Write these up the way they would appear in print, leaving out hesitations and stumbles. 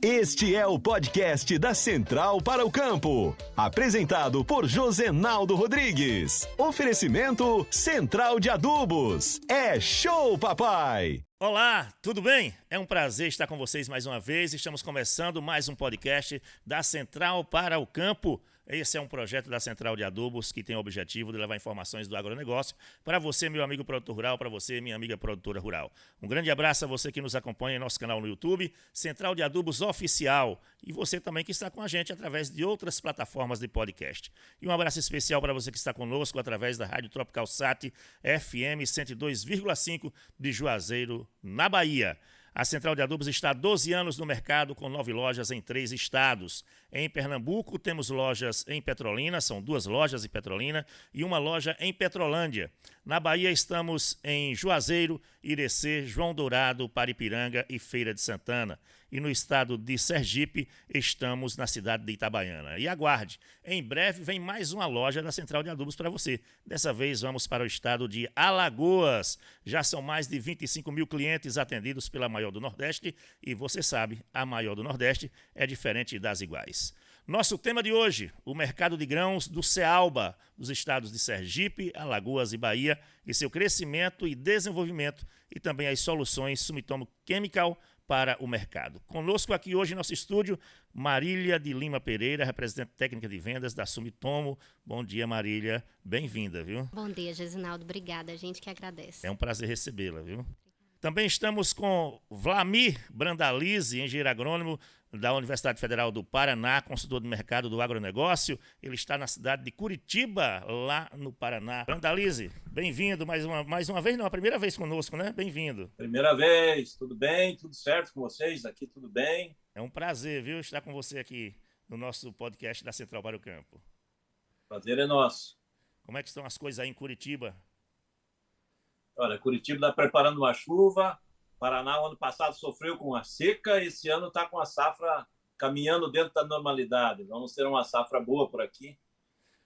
Este é o podcast da Central para o Campo, apresentado por Josenaldo Rodrigues. Oferecimento Central de Adubos. É show, papai! Olá, tudo bem? É um prazer estar com vocês mais uma vez. Estamos começando mais um podcast da Central para o Campo. Esse é um projeto da Central de Adubos que tem o objetivo de levar informações do agronegócio para você, meu amigo produtor rural, para você, minha amiga produtora rural. Um grande abraço a você que nos acompanha em nosso canal no YouTube, Central de Adubos Oficial, e você também que está com a gente através de outras plataformas de podcast. E um abraço especial para você que está conosco através da Rádio Tropical Sat FM 102,5 de Juazeiro, na Bahia. A Central de Adubos está há 12 anos no mercado, com 9 lojas em 3 estados. Em Pernambuco, temos lojas em Petrolina, são 2 lojas em Petrolina e uma loja em Petrolândia. Na Bahia, estamos em Juazeiro, Irecê, João Dourado, Paripiranga e Feira de Santana. E no estado de Sergipe, estamos na cidade de Itabaiana. E aguarde, em breve vem mais uma loja da Central de Adubos para você. Dessa vez vamos para o estado de Alagoas. Já são mais de 25 mil clientes atendidos pela maior do Nordeste. E você sabe, a maior do Nordeste é diferente das iguais. Nosso tema de hoje, o mercado de grãos do Cealba, dos estados de Sergipe, Alagoas e Bahia, e seu crescimento e desenvolvimento, e também as soluções Sumitomo Chemical para o mercado. Conosco aqui hoje em nosso estúdio, Marília de Lima Pereira, representante técnica de vendas da Sumitomo. Bom dia, Marília. Bem-vinda, viu? Bom dia, Josenaldo. Obrigada. A gente que agradece. É um prazer recebê-la, viu? Também estamos com Vlamir Brandalize, engenheiro agrônomo da Universidade Federal do Paraná, consultor de mercado do agronegócio. Ele está na cidade de Curitiba, lá no Paraná. Brandalize, bem-vindo mais uma vez, não, a primeira vez conosco, né? Bem-vindo. Primeira vez, tudo bem? Tudo certo com vocês? Aqui tudo bem? É um prazer, viu, estar com você aqui no nosso podcast da Central para o Campo. Prazer é nosso. Como é que estão as coisas aí em Curitiba? Olha, Curitiba está preparando uma chuva. Paraná, o ano passado, sofreu com a seca. Esse ano está com a safra caminhando dentro da normalidade. Vamos ter uma safra boa por aqui.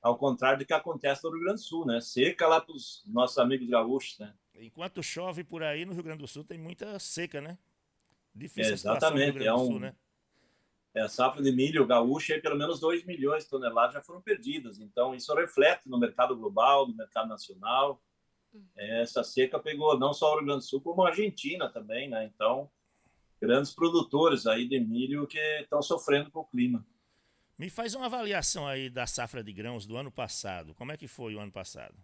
Ao contrário do que acontece no Rio Grande do Sul, né? Seca lá para os nossos amigos gaúchos, né? Enquanto chove por aí, no Rio Grande do Sul tem muita seca, né? Difícil Exatamente. A situação no Rio Grande do Sul, né? A safra de milho gaúcho, pelo menos 2 milhões de toneladas já foram perdidas. Então, isso reflete no mercado global, no mercado nacional. Essa seca pegou não só o Rio Grande do Sul, como a Argentina também, né? Então, grandes produtores aí de milho que estão sofrendo com o clima. Me faz uma avaliação aí da safra de grãos do ano passado. Como é que foi o ano passado?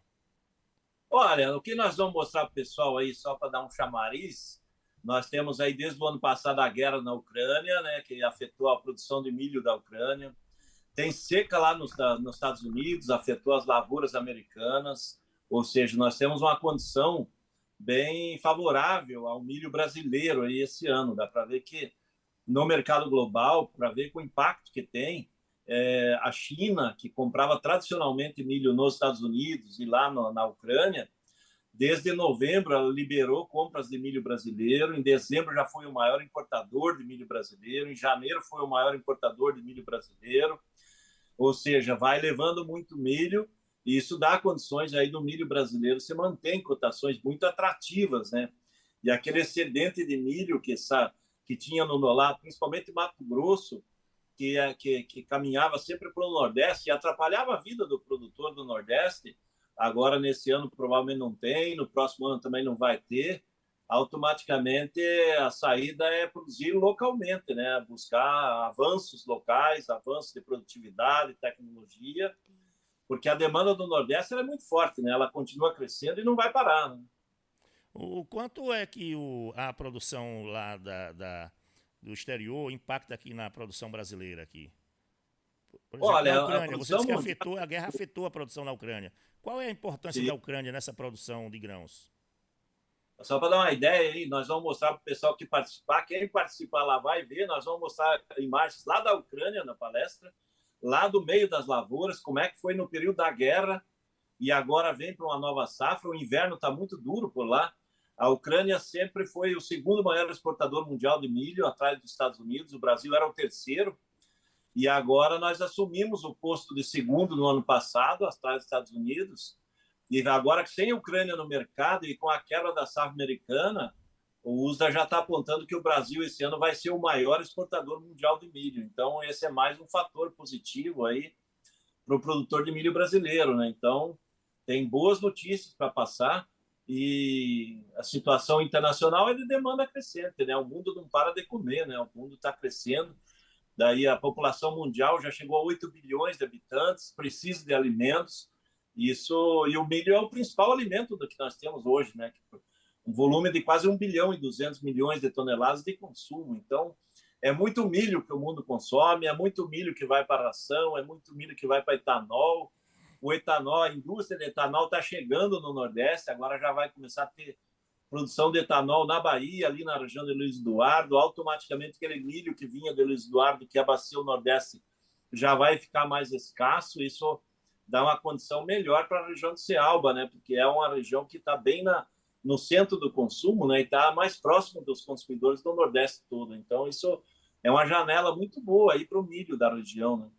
Olha, o que nós vamos mostrar para o pessoal aí, só para dar um chamariz, nós temos aí desde o ano passado a guerra na Ucrânia, né, que afetou a produção de milho da Ucrânia. Tem seca lá nos Estados Unidos, afetou as lavouras americanas. Ou seja, nós temos uma condição bem favorável ao milho brasileiro aí esse ano. Dá para ver que no mercado global, para ver com o impacto que tem, a China, que comprava tradicionalmente milho nos Estados Unidos e lá na Ucrânia, desde novembro ela liberou compras de milho brasileiro, em dezembro já foi o maior importador de milho brasileiro, em janeiro foi o maior importador de milho brasileiro, ou seja, vai levando muito milho. E isso dá condições aí do milho brasileiro se manter em cotações muito atrativas, né? E aquele excedente de milho que tinha no lado, principalmente Mato Grosso, que caminhava sempre para o Nordeste e atrapalhava a vida do produtor do Nordeste, agora nesse ano provavelmente não tem, no próximo ano também não vai ter. Automaticamente a saída é produzir localmente, né? Buscar avanços locais, avanços de produtividade, tecnologia, porque a demanda do Nordeste é muito forte, né? Ela continua crescendo e não vai parar, né? O quanto é que a produção lá do exterior impacta aqui na produção brasileira aqui? Por exemplo, olha, na Ucrânia, você disse que a guerra afetou a produção na Ucrânia. Qual é a importância da Ucrânia nessa produção de grãos? Só para dar uma ideia aí, nós vamos mostrar para o pessoal que participar, quem participar lá vai ver, nós vamos mostrar imagens lá da Ucrânia na palestra, lá do meio das lavouras, como é que foi no período da guerra, e agora vem para uma nova safra. O inverno está muito duro por lá. A Ucrânia sempre foi o segundo maior exportador mundial de milho, atrás dos Estados Unidos. O Brasil era o terceiro, e agora nós assumimos o posto de segundo no ano passado, atrás dos Estados Unidos. E agora, sem a Ucrânia no mercado e com a quebra da safra americana, o USDA já está apontando que o Brasil esse ano vai ser o maior exportador mundial de milho. Então, esse é mais um fator positivo aí para o produtor de milho brasileiro, né? Então, tem boas notícias para passar e a situação internacional é de demanda crescente, né? O mundo não para de comer, né? O mundo está crescendo. Daí a população mundial já chegou a 8 bilhões de habitantes, precisa de alimentos. Isso, e o milho é o principal alimento do que nós temos hoje, né? Um volume de quase 1 bilhão e 200 milhões de toneladas de consumo. Então, é muito milho que o mundo consome, é muito milho que vai para a ração, é muito milho que vai para etanol. O etanol, a indústria de etanol está chegando no Nordeste, agora já vai começar a ter produção de etanol na Bahia, ali na região de Luiz Eduardo. Automaticamente, aquele milho que vinha de Luiz Eduardo, que abacia o Nordeste, já vai ficar mais escasso. Isso dá uma condição melhor para a região de Cealba, né? Porque é uma região que está bem no centro do consumo, né? E está mais próximo dos consumidores do Nordeste todo. Então, isso é uma janela muito boa aí para o milho da região, né?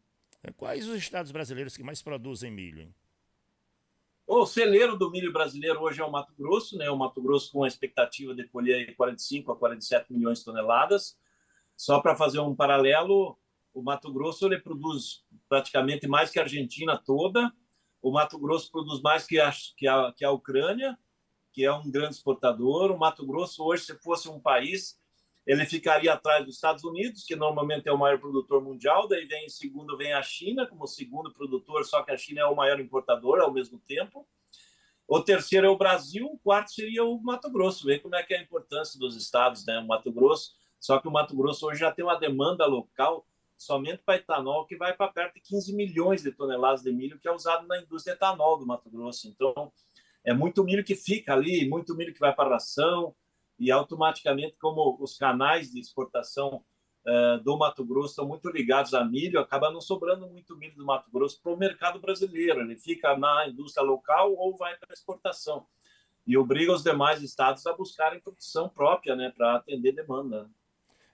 Quais os estados brasileiros que mais produzem milho, hein? O celeiro do milho brasileiro hoje é o Mato Grosso, né? O Mato Grosso com a expectativa de colher 45 a 47 milhões de toneladas. Só para fazer um paralelo, o Mato Grosso ele produz praticamente mais que a Argentina toda. O Mato Grosso produz mais que a Ucrânia, que é um grande exportador. O Mato Grosso hoje, se fosse um país, ele ficaria atrás dos Estados Unidos, que normalmente é o maior produtor mundial. Daí vem em segundo vem a China como segundo produtor, só que a China é o maior importador ao mesmo tempo. O terceiro é o Brasil, o quarto seria o Mato Grosso. Vê como é que é a importância dos estados, né? O Mato Grosso, só que o Mato Grosso hoje já tem uma demanda local somente para etanol que vai para perto de 15 milhões de toneladas de milho que é usado na indústria etanol do Mato Grosso. Então, é muito milho que fica ali, muito milho que vai para a ração, e automaticamente, como os canais de exportação do Mato Grosso estão muito ligados a milho, acaba não sobrando muito milho do Mato Grosso para o mercado brasileiro. Ele fica na indústria local ou vai para a exportação. E obriga os demais estados a buscarem produção própria, né, para atender demanda.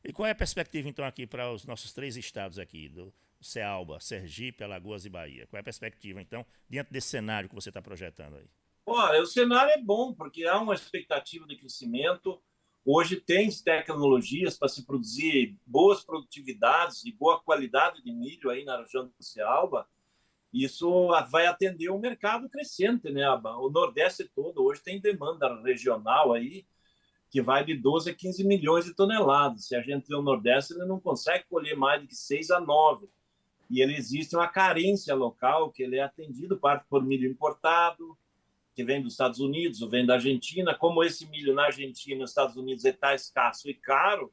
E qual é a perspectiva, então, aqui para os nossos 3 estados aqui, do Cealba, Sergipe, Alagoas e Bahia? Qual é a perspectiva, então, diante desse cenário que você está projetando aí? Olha, o cenário é bom, porque há uma expectativa de crescimento. Hoje tem tecnologias para se produzir boas produtividades e boa qualidade de milho aí na região do Cealba. Isso vai atender um mercado crescente, né? O Nordeste todo hoje tem demanda regional aí que vai de 12 a 15 milhões de toneladas. Se a gente vê o Nordeste, ele não consegue colher mais de 6 a 9. E ele existe uma carência local que ele é atendido parte por milho importado, que vem dos Estados Unidos ou vem da Argentina. Como esse milho na Argentina e nos Estados Unidos está escasso e caro,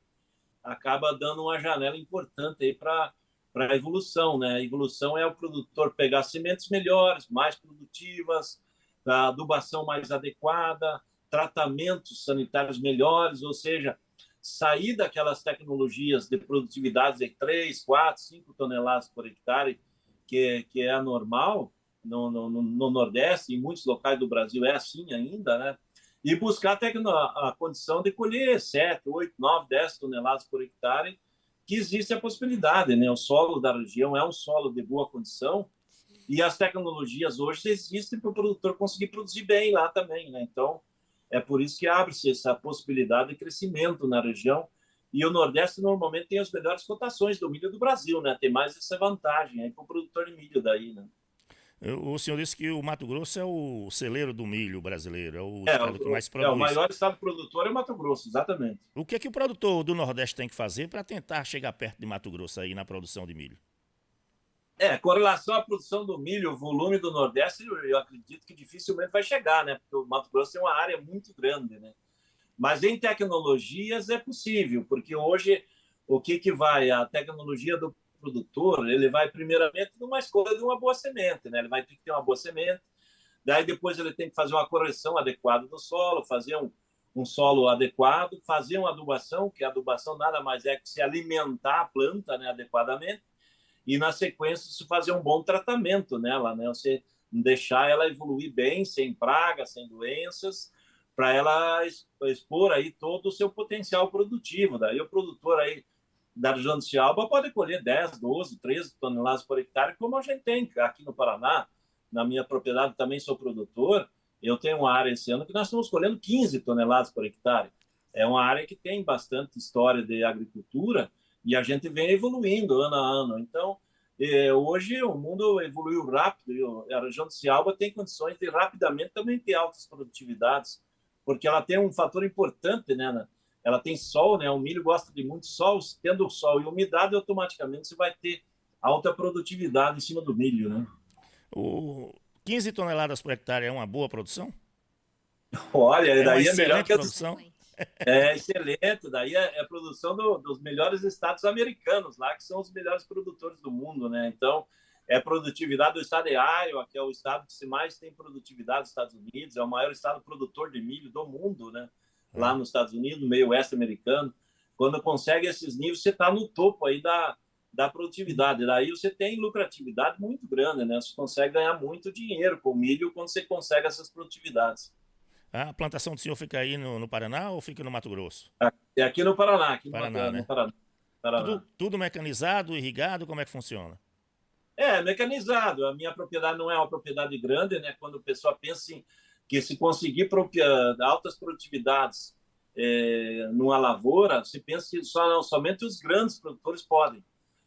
acaba dando uma janela importante aí para a evolução, né? A evolução é o produtor pegar sementes melhores, mais produtivas, a adubação mais adequada, tratamentos sanitários melhores, ou seja, sair daquelas tecnologias de produtividade de 3, 4, 5 toneladas por hectare, que é a normal, no Nordeste, em muitos locais do Brasil é assim ainda, né? E buscar até a condição de colher 7, 8, 9, 10 toneladas por hectare, que existe a possibilidade, né? O solo da região é um solo de boa condição e as tecnologias hoje existem para o produtor conseguir produzir bem lá também, né? Então, é por isso que abre-se essa possibilidade de crescimento na região. E o Nordeste normalmente tem as melhores cotações do milho do Brasil, né? Tem mais essa vantagem aí para o produtor de milho daí, né? O senhor disse que o Mato Grosso é o celeiro do milho brasileiro, é o estado que mais produz. O maior estado produtor é o Mato Grosso, exatamente. O que é que o produtor do Nordeste tem que fazer para tentar chegar perto de Mato Grosso aí na produção de milho? Com relação à produção do milho, o volume do Nordeste, eu acredito que dificilmente vai chegar, né? Porque o Mato Grosso tem uma área muito grande, né? Mas em tecnologias é possível, porque hoje o que vai? A tecnologia do produtor, ele vai primeiramente numa escolha de uma boa semente, né? Ele vai ter que ter uma boa semente, daí depois ele tem que fazer uma correção adequada do solo, fazer um solo adequado, fazer uma adubação, que a adubação nada mais é que se alimentar a planta, né, adequadamente, e na sequência se fazer um bom tratamento nela, né? Você deixar ela evoluir bem, sem pragas, sem doenças, para ela expor aí todo o seu potencial produtivo. Daí o produtor aí da região de Cealba pode colher 10, 12, 13 toneladas por hectare, como a gente tem aqui no Paraná. Na minha propriedade também sou produtor, eu tenho uma área esse ano que nós estamos colhendo 15 toneladas por hectare. é uma área que tem bastante história de agricultura e a gente vem evoluindo ano a ano. Então, hoje o mundo evoluiu rápido e a região de Cialba tem condições de rapidamente também ter altas produtividades, porque ela tem um fator importante, né? Ela tem sol, né? O milho gosta de muito sol, tendo sol e umidade, automaticamente você vai ter alta produtividade em cima do milho, né? O 15 toneladas por hectare é uma boa produção? Olha, É uma daí é melhor excelente que produção? é excelente, daí é produção dos melhores estados americanos lá, que são os melhores produtores do mundo, né? Então, é produtividade do estado de Iowa, que é o estado que mais tem produtividade dos Estados Unidos, é o maior estado produtor de milho do mundo, né? Lá nos Estados Unidos, no meio oeste americano. Quando consegue esses níveis, você está no topo aí da produtividade. Daí você tem lucratividade muito grande, né? Você consegue ganhar muito dinheiro com o milho quando você consegue essas produtividades. A plantação do senhor fica aí no Paraná ou fica no Mato Grosso? É aqui no Paraná, aqui Paraná, no né? Paraná. Tudo mecanizado, irrigado, como é que funciona? Mecanizado. A minha propriedade não é uma propriedade grande, né? Quando a pessoa pensa em que se conseguir altas produtividades numa lavoura, se pensa que somente os grandes produtores podem.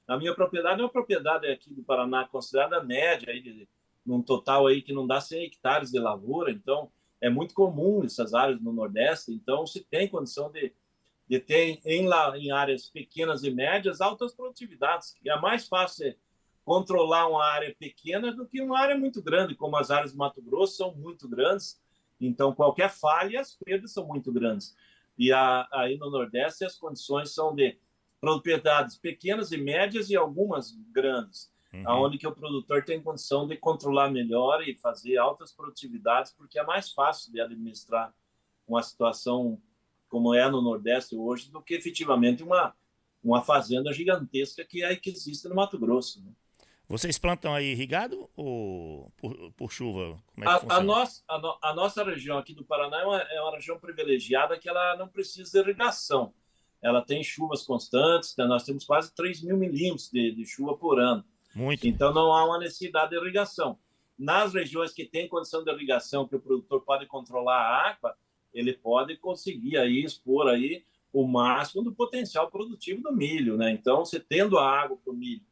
A minha propriedade é uma propriedade aqui do Paraná considerada média, aí, num total aí que não dá 100 hectares de lavoura, então é muito comum essas áreas no Nordeste, então se tem condição de ter em áreas pequenas e médias altas produtividades, e é mais fácil controlar uma área pequena do que uma área muito grande, como as áreas do Mato Grosso são muito grandes, então qualquer falha, as perdas são muito grandes. E aí no Nordeste as condições são de propriedades pequenas e médias e algumas grandes, onde que o produtor tem condição de controlar melhor e fazer altas produtividades, porque é mais fácil de administrar uma situação como é no Nordeste hoje do que efetivamente uma fazenda gigantesca que é que existe no Mato Grosso, né? Vocês plantam aí irrigado ou por chuva? Como é que funciona? A nossa região aqui do Paraná é uma região privilegiada que ela não precisa de irrigação. Ela tem chuvas constantes, né? Nós temos quase 3 mil milímetros de chuva por ano. Muito. Então, não há uma necessidade de irrigação. Nas regiões que têm condição de irrigação, que o produtor pode controlar a água, ele pode conseguir aí expor aí o máximo do potencial produtivo do milho, né? Então, você tendo a água para o milho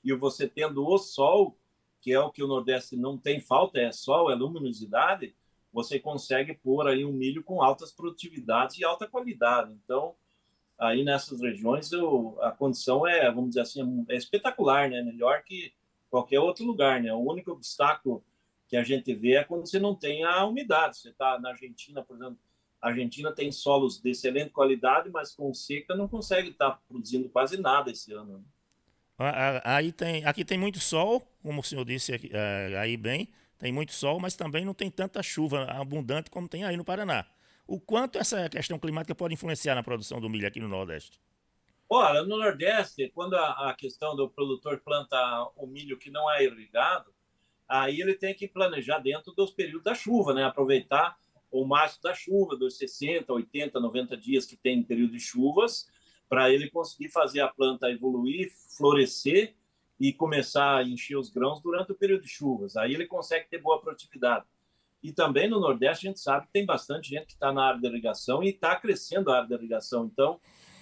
e você tendo o sol, que é o que o Nordeste não tem falta, é sol, é luminosidade, você consegue pôr aí um milho com altas produtividades e alta qualidade. Então, aí nessas regiões a condição vamos dizer assim, é espetacular, né? Melhor que qualquer outro lugar, né? O único obstáculo que a gente vê é quando você não tem a umidade. Você está na Argentina, por exemplo, a Argentina tem solos de excelente qualidade, mas com seca não consegue estar produzindo quase nada esse ano. Aqui tem muito sol, como o senhor disse aí bem, tem muito sol, mas também não tem tanta chuva abundante como tem aí no Paraná. O quanto essa questão climática pode influenciar na produção do milho aqui no Nordeste? Olha, no Nordeste, quando a questão do produtor planta o milho que não é irrigado, aí ele tem que planejar dentro dos períodos da chuva, né? Aproveitar o máximo da chuva, dos 60, 80, 90 dias que tem período de chuvas, para ele conseguir fazer a planta evoluir, florescer e começar a encher os grãos durante o período de chuvas. Aí ele consegue ter boa produtividade. E também no Nordeste a gente sabe que tem bastante gente que está na área de irrigação e está crescendo a área de irrigação. Então,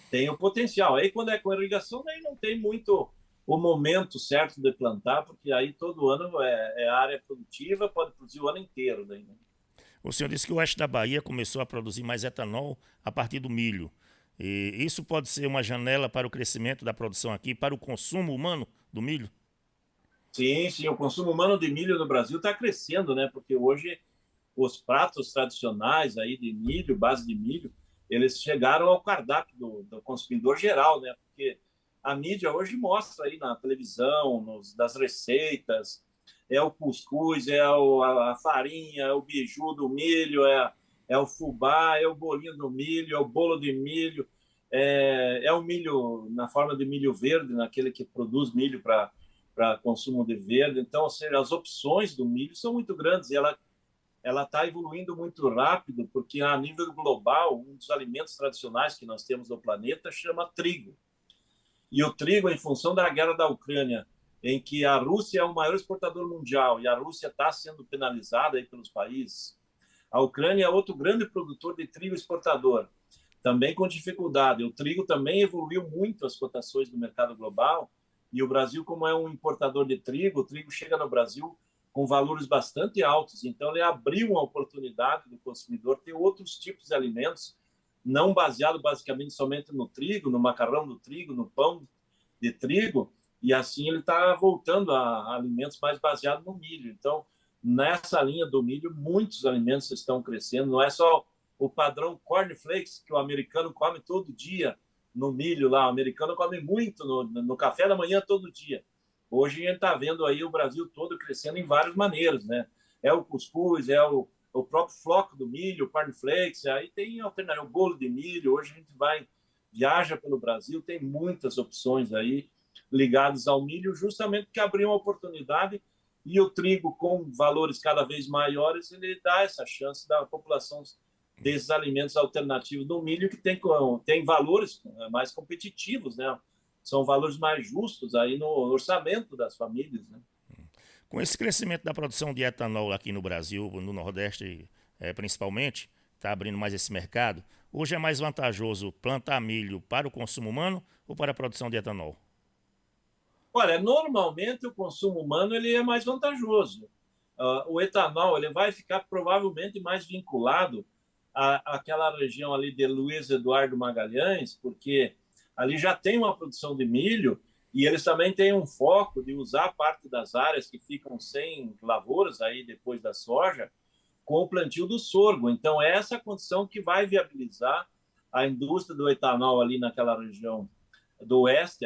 tem o potencial. Aí, quando é com irrigação, aí não tem muito o momento certo de plantar, porque aí todo ano é área produtiva, pode produzir o ano inteiro. Daí, né? O senhor disse que o oeste da Bahia começou a produzir mais etanol a partir do milho. E isso pode ser uma janela para o crescimento da produção aqui, para o consumo humano do milho? Sim, sim. O consumo humano de milho no Brasil está crescendo, né? Porque hoje os pratos tradicionais aí de milho, base de milho, eles chegaram ao cardápio do consumidor geral, né? Porque a mídia hoje mostra aí na televisão, das receitas, é o cuscuz, a farinha, é o biju do milho, é o fubá, é o bolinho do milho, é o bolo de milho, é o milho na forma de milho verde, naquele que produz milho para consumo de verde. Então, ou seja, as opções do milho são muito grandes e ela está evoluindo muito rápido, porque a nível global, um dos alimentos tradicionais que nós temos no planeta chama trigo. E o trigo, em função da guerra da Ucrânia, em que a Rússia é o maior exportador mundial e a Rússia está sendo penalizada aí pelos países, a Ucrânia é outro grande produtor de trigo exportador. também com dificuldade. O trigo também evoluiu muito as cotações do mercado global, e o Brasil, como é um importador de trigo, o trigo chega no Brasil com valores bastante altos, então ele abriu uma oportunidade do consumidor ter outros tipos de alimentos, não baseado basicamente somente no trigo, no macarrão do trigo, no pão de trigo, e assim ele está voltando a alimentos mais baseados no milho. Então, nessa linha do milho, muitos alimentos estão crescendo, não é só o padrão cornflakes, que o americano come todo dia no milho lá, o americano come muito no café da manhã todo dia. Hoje a gente está vendo aí o Brasil todo crescendo em várias maneiras, né? É o cuscuz, é o próprio floco do milho, o cornflakes, aí tem alternativa, o bolo de milho. Hoje a gente viaja pelo Brasil, tem muitas opções aí ligadas ao milho, justamente porque abriu uma oportunidade, e o trigo com valores cada vez maiores, ele dá essa chance da população desses alimentos alternativos do milho, que tem valores mais competitivos, né? São valores mais justos aí no orçamento das famílias, né? Com esse crescimento da produção de etanol aqui no Brasil, no Nordeste principalmente, está abrindo mais esse mercado. Hoje é mais vantajoso plantar milho para o consumo humano ou para a produção de etanol? Olha, normalmente o consumo humano ele é mais vantajoso. O etanol ele vai ficar provavelmente mais vinculado àquela região ali de Luiz Eduardo Magalhães, porque ali já tem uma produção de milho, e eles também têm um foco de usar parte das áreas que ficam sem lavouras aí depois da soja com o plantio do sorgo. Então, é essa condição que vai viabilizar a indústria do etanol ali naquela região do oeste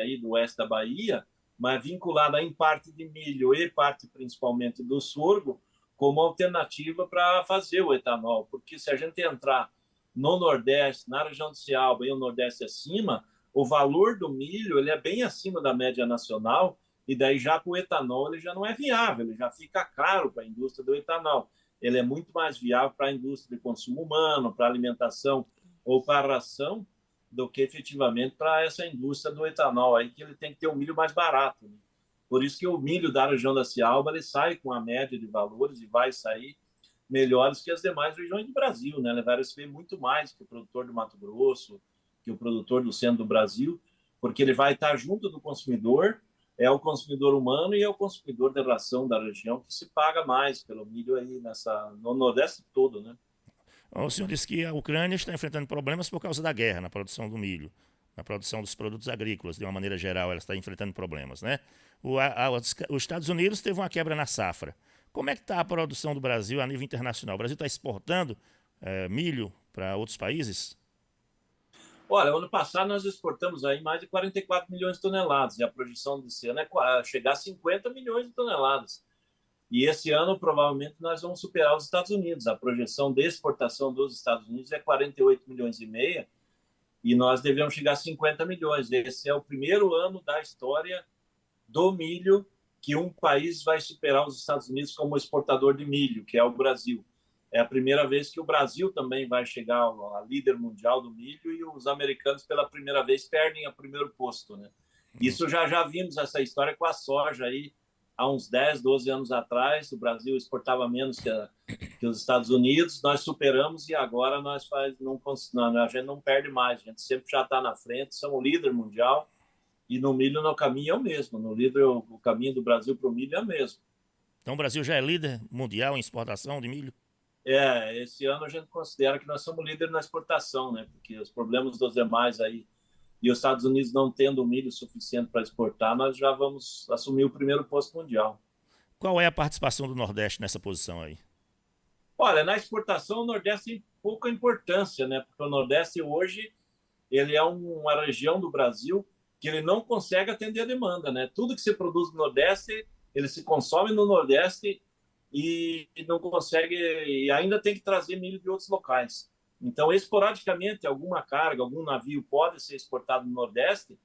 da Bahia, mas vinculada em parte de milho e parte principalmente do sorgo, como alternativa para fazer o etanol. Porque se a gente entrar no Nordeste, na região de Ceará e o Nordeste acima, o valor do milho ele é bem acima da média nacional, e daí já para o etanol ele já não é viável, ele já fica caro para a indústria do etanol. Ele é muito mais viável para a indústria de consumo humano, para alimentação ou para a ração, do que efetivamente para essa indústria do etanol, aí que ele tem que ter o milho mais barato, né? Por isso que o milho da região da Cialba ele sai com a média de valores e vai sair melhores que as demais regiões do Brasil, né? Ele vai receber muito mais que o produtor do Mato Grosso, que o produtor do centro do Brasil, porque ele vai estar junto do consumidor, é o consumidor humano e é o consumidor de ração da região que se paga mais pelo milho aí no Nordeste todo, né? O senhor disse que a Ucrânia está enfrentando problemas por causa da guerra na produção do milho, na produção dos produtos agrícolas, de uma maneira geral, ela está enfrentando problemas, né? Os Estados Unidos teve uma quebra na safra. Como é que está a produção do Brasil a nível internacional? O Brasil está exportando milho para outros países? Olha, ano passado nós exportamos aí mais de 44 milhões de toneladas, e a projeção desse ano é chegar a 50 milhões de toneladas. E esse ano, provavelmente, nós vamos superar os Estados Unidos. A projeção de exportação dos Estados Unidos é 48 milhões e meio, e nós devemos chegar a 50 milhões. Esse é o primeiro ano da história do milho que um país vai superar os Estados Unidos como exportador de milho, que é o Brasil. É a primeira vez que o Brasil também vai chegar a líder mundial do milho, e os americanos, pela primeira vez, perdem o primeiro posto, né? Isso já vimos essa história com a soja aí, há uns 10, 12 anos atrás. O Brasil exportava menos que os Estados Unidos, nós superamos, e agora a gente não perde mais, a gente sempre já está na frente, somos o líder mundial, e no milho no caminho é o mesmo, o caminho do Brasil para o milho é o mesmo. Então o Brasil já é líder mundial em exportação de milho? Esse ano a gente considera que nós somos líder na exportação, né? Porque os problemas dos demais aí, e os Estados Unidos não tendo milho suficiente para exportar, nós já vamos assumir o primeiro posto mundial. Qual é a participação do Nordeste nessa posição aí? Olha, na exportação o Nordeste tem pouca importância, né? Porque o Nordeste hoje ele é uma região do Brasil que ele não consegue atender a demanda, né? Tudo que se produz no Nordeste, ele se consome no Nordeste, e não consegue, e ainda tem que trazer milho de outros locais. Então, esporadicamente, alguma carga, algum navio pode ser exportado no Nordeste,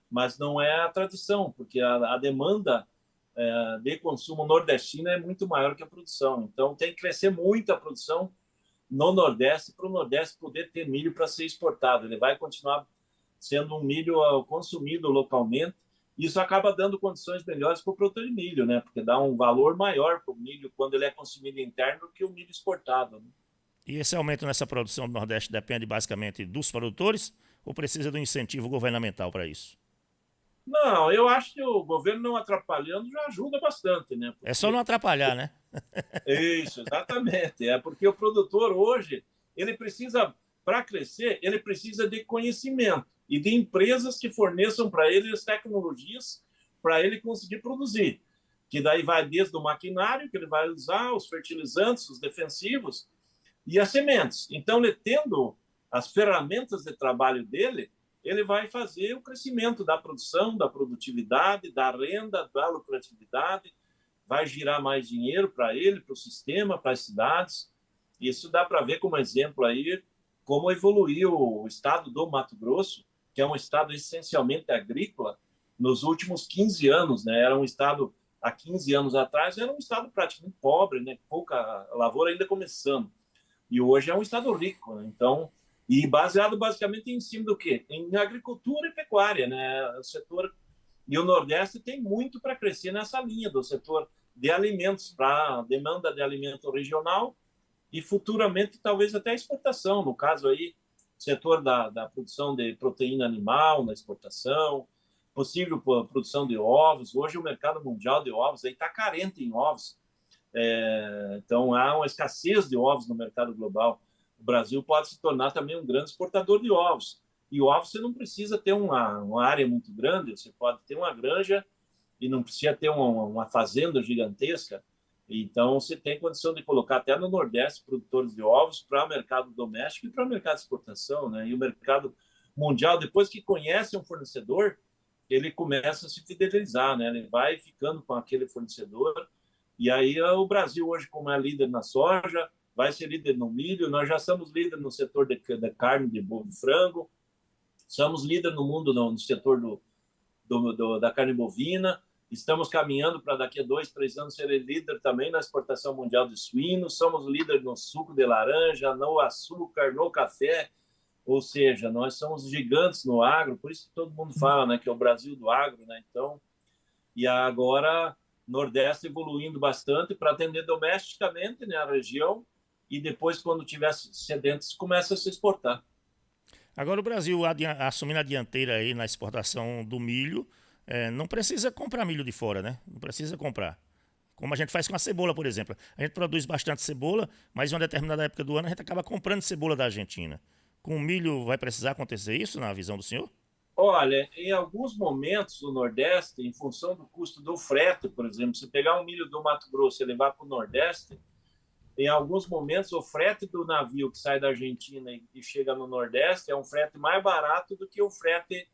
mas não é a tradição, porque a demanda de consumo nordestina é muito maior que a produção. Então, tem que crescer muito a produção no Nordeste para o Nordeste poder ter milho para ser exportado. Ele vai continuar sendo um milho consumido localmente. Isso acaba dando condições melhores para o produtor de milho, né? Porque dá um valor maior para o milho quando ele é consumido interno do que o milho exportado, né? E esse aumento nessa produção do Nordeste depende basicamente dos produtores ou precisa de um incentivo governamental para isso? Não, eu acho que o governo não atrapalhando já ajuda bastante, né? É só não atrapalhar, né? Isso, exatamente. É porque o produtor hoje, ele precisa, para crescer, ele precisa de conhecimento e de empresas que forneçam para ele as tecnologias para ele conseguir produzir. Que daí vai desde o maquinário que ele vai usar, os fertilizantes, os defensivos e as sementes. Então, ele tendo as ferramentas de trabalho dele, ele vai fazer o crescimento da produção, da produtividade, da renda, da lucratividade, vai girar mais dinheiro para ele, para o sistema, para as cidades. Isso dá para ver como exemplo aí como evoluiu o estado do Mato Grosso, que é um estado essencialmente agrícola, nos últimos 15 anos, né? Era um estado, há 15 anos atrás, era um estado praticamente pobre, né? Pouca lavoura ainda começando. E hoje é um estado rico, né? Então, e baseado basicamente em cima do quê? Em agricultura e pecuária, né? O setor e o Nordeste tem muito para crescer nessa linha do setor de alimentos, para demanda de alimento regional e futuramente talvez até exportação. No caso aí, setor da produção de proteína animal na exportação, possível produção de ovos. Hoje o mercado mundial de ovos está carente em ovos. Então há uma escassez de ovos no mercado global. O Brasil pode se tornar também um grande exportador de ovos. E ovos você não precisa ter uma área muito grande, você pode ter uma granja e não precisa ter uma fazenda gigantesca. Então, você tem condição de colocar até no Nordeste produtores de ovos para o mercado doméstico e para o mercado de exportação, né? E o mercado mundial, depois que conhece um fornecedor, ele começa a se fidelizar, né? Ele vai ficando com aquele fornecedor. E aí, o Brasil hoje, como é líder na soja, vai ser líder no milho. Nós já somos líder no setor da carne de boi e frango. Somos líder no mundo no setor da carne bovina. Estamos caminhando para daqui a 2, 3 anos ser líder também na exportação mundial de suínos. Somos líder no suco de laranja, no açúcar, no café. Ou seja, nós somos gigantes no agro. Por isso que todo mundo fala, né, que é o Brasil do agro, né? Então, e agora Nordeste evoluindo bastante para atender domesticamente, né, a região. E depois, quando tiver excedentes, começa a se exportar. Agora o Brasil assumindo a dianteira aí na exportação do milho, não precisa comprar milho de fora, né? Não precisa comprar. Como a gente faz com a cebola, por exemplo. A gente produz bastante cebola, mas em uma determinada época do ano a gente acaba comprando cebola da Argentina. Com o milho vai precisar acontecer isso, na visão do senhor? Olha, em alguns momentos no Nordeste, em função do custo do frete, por exemplo, se pegar um milho do Mato Grosso e levar para o Nordeste, em alguns momentos o frete do navio que sai da Argentina e chega no Nordeste é um frete mais barato do que o frete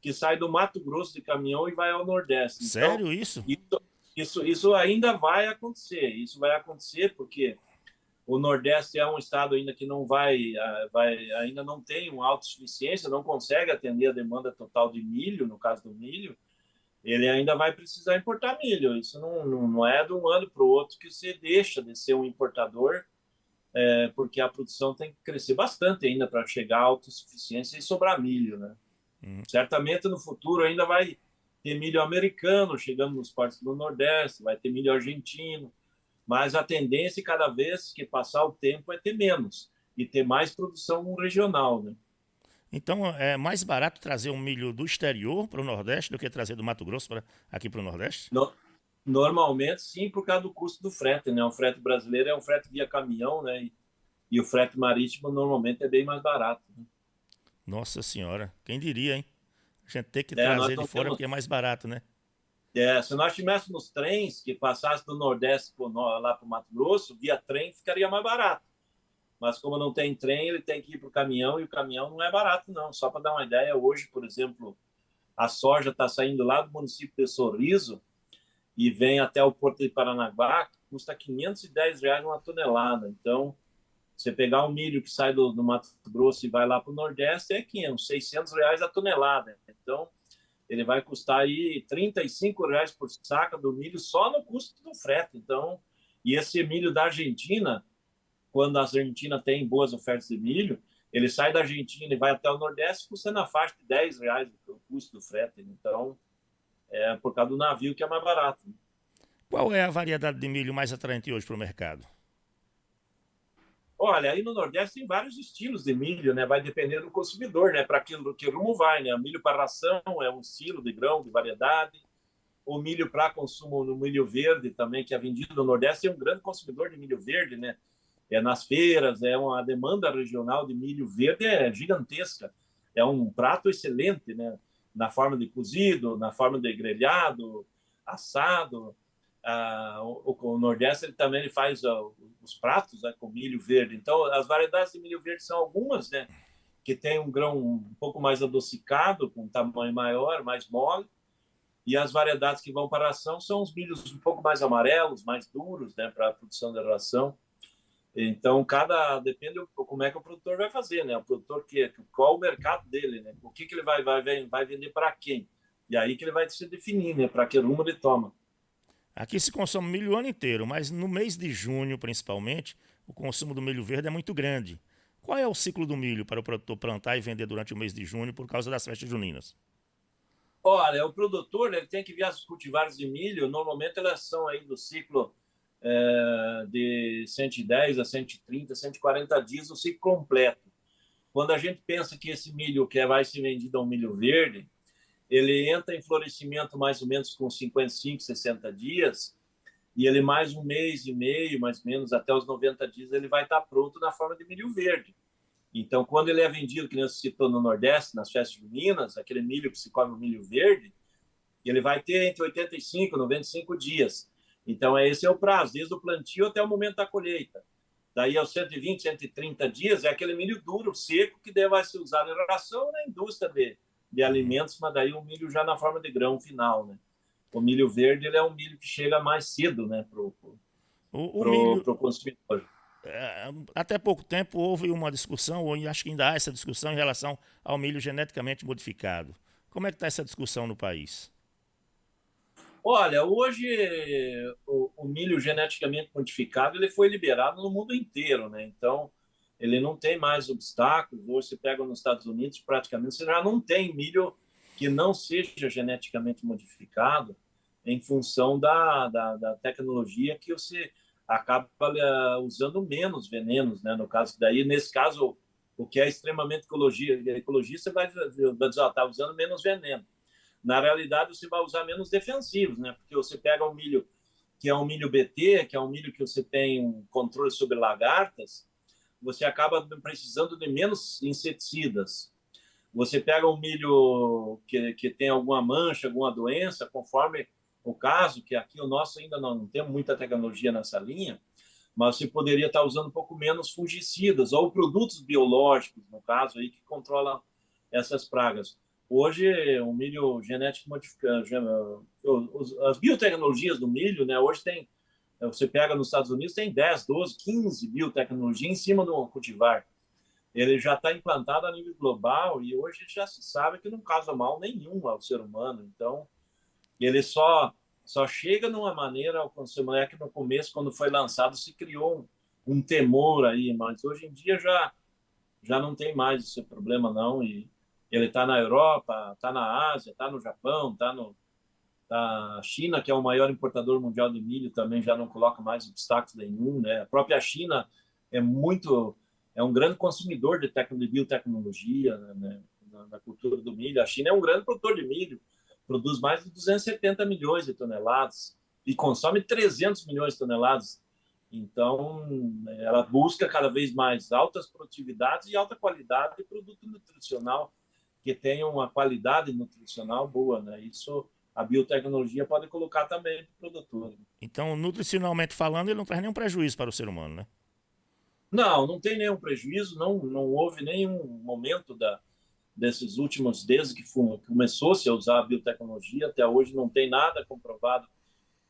que sai do Mato Grosso de caminhão e vai ao Nordeste. Sério então, isso? Isso ainda vai acontecer. Isso vai acontecer porque o Nordeste é um estado ainda que não ainda não tem uma autossuficiência, não consegue atender a demanda total de milho, no caso do milho, ele ainda vai precisar importar milho. Isso não é de um ano para o outro que você deixa de ser um importador, porque a produção tem que crescer bastante ainda para chegar à autossuficiência e sobrar milho, né? Certamente no futuro ainda vai ter milho americano chegando nos portos do Nordeste, vai ter milho argentino, mas a tendência cada vez que passar o tempo é ter menos e ter mais produção regional, né? Então é mais barato trazer um milho do exterior para o Nordeste do que trazer do Mato Grosso aqui para o Nordeste? Normalmente sim, por causa do custo do frete, né? O frete brasileiro é um frete via caminhão, né? E o frete marítimo normalmente é bem mais barato, né? Nossa senhora, quem diria, hein? A gente tem que trazer de fora porque é mais barato, né? Se nós tivéssemos trens que passassem do Nordeste lá para o Mato Grosso, via trem ficaria mais barato. Mas como não tem trem, ele tem que ir para o caminhão, e o caminhão não é barato, não. Só para dar uma ideia, hoje, por exemplo, a soja está saindo lá do município de Sorriso e vem até o Porto de Paranaguá, que custa R$ 510 uma tonelada. Então, você pegar um milho que sai do Mato Grosso e vai lá para o Nordeste, é R$ 600 a tonelada. Então, ele vai custar aí R$ 35 por saca do milho só no custo do frete. Então, e esse milho da Argentina, quando a Argentina tem boas ofertas de milho, ele sai da Argentina e vai até o Nordeste, custa na faixa de R$ 10 o custo do frete. Então, é por causa do navio que é mais barato. Qual é a variedade de milho mais atraente hoje para o mercado? Olha, aí no Nordeste tem vários estilos de milho, né? Vai depender do consumidor, né? Para que rumo vai, né? O milho para ração é um estilo de grão, de variedade. O milho para consumo no milho verde também, que é vendido no Nordeste, tem um grande consumidor de milho verde, né? Nas feiras, uma demanda regional de milho verde é gigantesca. É um prato excelente, né? Na forma de cozido, na forma de grelhado, assado. O Nordeste ele faz os pratos, né, com milho verde. Então, as variedades de milho verde são algumas, né? Que tem um grão um pouco mais adocicado, com um tamanho maior, mais mole. E as variedades que vão para a ração são os milhos um pouco mais amarelos, mais duros, né, para a produção da ração. Então, depende como é que o produtor vai fazer, né? O produtor qual o mercado dele, né? O que ele vai vender para quem? E aí que ele vai se definir, né? Para que rumo ele toma. Aqui se consome milho o ano inteiro, mas no mês de junho, principalmente, o consumo do milho verde é muito grande. Qual é o ciclo do milho para o produtor plantar e vender durante o mês de junho por causa das festas juninas? Olha, o produtor ele tem que ver as cultivares de milho. Normalmente elas são aí do ciclo de 110 a 130, 140 dias, o ciclo completo. Quando a gente pensa que esse milho que vai ser vendido é um milho verde, ele entra em florescimento mais ou menos com 55, 60 dias, e ele mais um mês e meio, mais ou menos, até os 90 dias, ele vai estar pronto na forma de milho verde. Então, quando ele é vendido, que nem você citou no Nordeste, nas festas juninas, aquele milho que se come, o milho verde, ele vai ter entre 85 e 95 dias. Então, esse é o prazo, desde o plantio até o momento da colheita. Daí, aos 120, 130 dias, é aquele milho duro, seco, que vai ser usado em ração na indústria de alimentos, mas daí o milho já na forma de grão final, né? O milho verde ele é um milho que chega mais cedo, né, O milho, pro consumidor. até pouco tempo houve uma discussão, ou acho que ainda há essa discussão em relação ao milho geneticamente modificado. Como é que está essa discussão no país? Olha, hoje o milho geneticamente modificado ele foi liberado no mundo inteiro, né? Então ele não tem mais obstáculos. Hoje você pega nos Estados Unidos, praticamente você já não tem milho que não seja geneticamente modificado em função da tecnologia que você acaba usando menos venenos, né? No caso daí, nesse caso, o que é extremamente ecologista vai dizer, tá usando menos veneno. Na realidade, você vai usar menos defensivos, né? Porque você pega um milho que é um milho BT, que é um milho que você tem um controle sobre lagartas, você acaba precisando de menos inseticidas. Você pega um milho que tem alguma mancha, alguma doença, conforme o caso, que aqui o nosso ainda não tem muita tecnologia nessa linha, mas você poderia estar usando um pouco menos fungicidas ou produtos biológicos, no caso, aí, que controlam essas pragas. Hoje, o milho genético modificado, as biotecnologias do milho, né, hoje tem, você pega nos Estados Unidos, tem 10, 12, 15 biotecnologias em cima do cultivar. Ele já está implantado a nível global e hoje já se sabe que não causa mal nenhum ao ser humano. Então, ele só chega numa maneira ao consumidor, é que no começo, quando foi lançado, se criou um temor aí, mas hoje em dia já não tem mais esse problema, não. E ele está na Europa, está na Ásia, está no Japão, está na China, que é o maior importador mundial de milho, também já não coloca mais obstáculos nenhum, né? A própria China é um grande consumidor de biotecnologia, né? Na cultura do milho. A China é um grande produtor de milho, produz mais de 270 milhões de toneladas e consome 300 milhões de toneladas. Então, ela busca cada vez mais altas produtividades e alta qualidade de produto nutricional que tenha uma qualidade nutricional boa, né? Isso a biotecnologia pode colocar também para o produtor. Então, nutricionalmente falando, ele não traz nenhum prejuízo para o ser humano, né? Não tem nenhum prejuízo, não houve nenhum momento desses últimos, desde que começou-se a usar a biotecnologia, até hoje não tem nada comprovado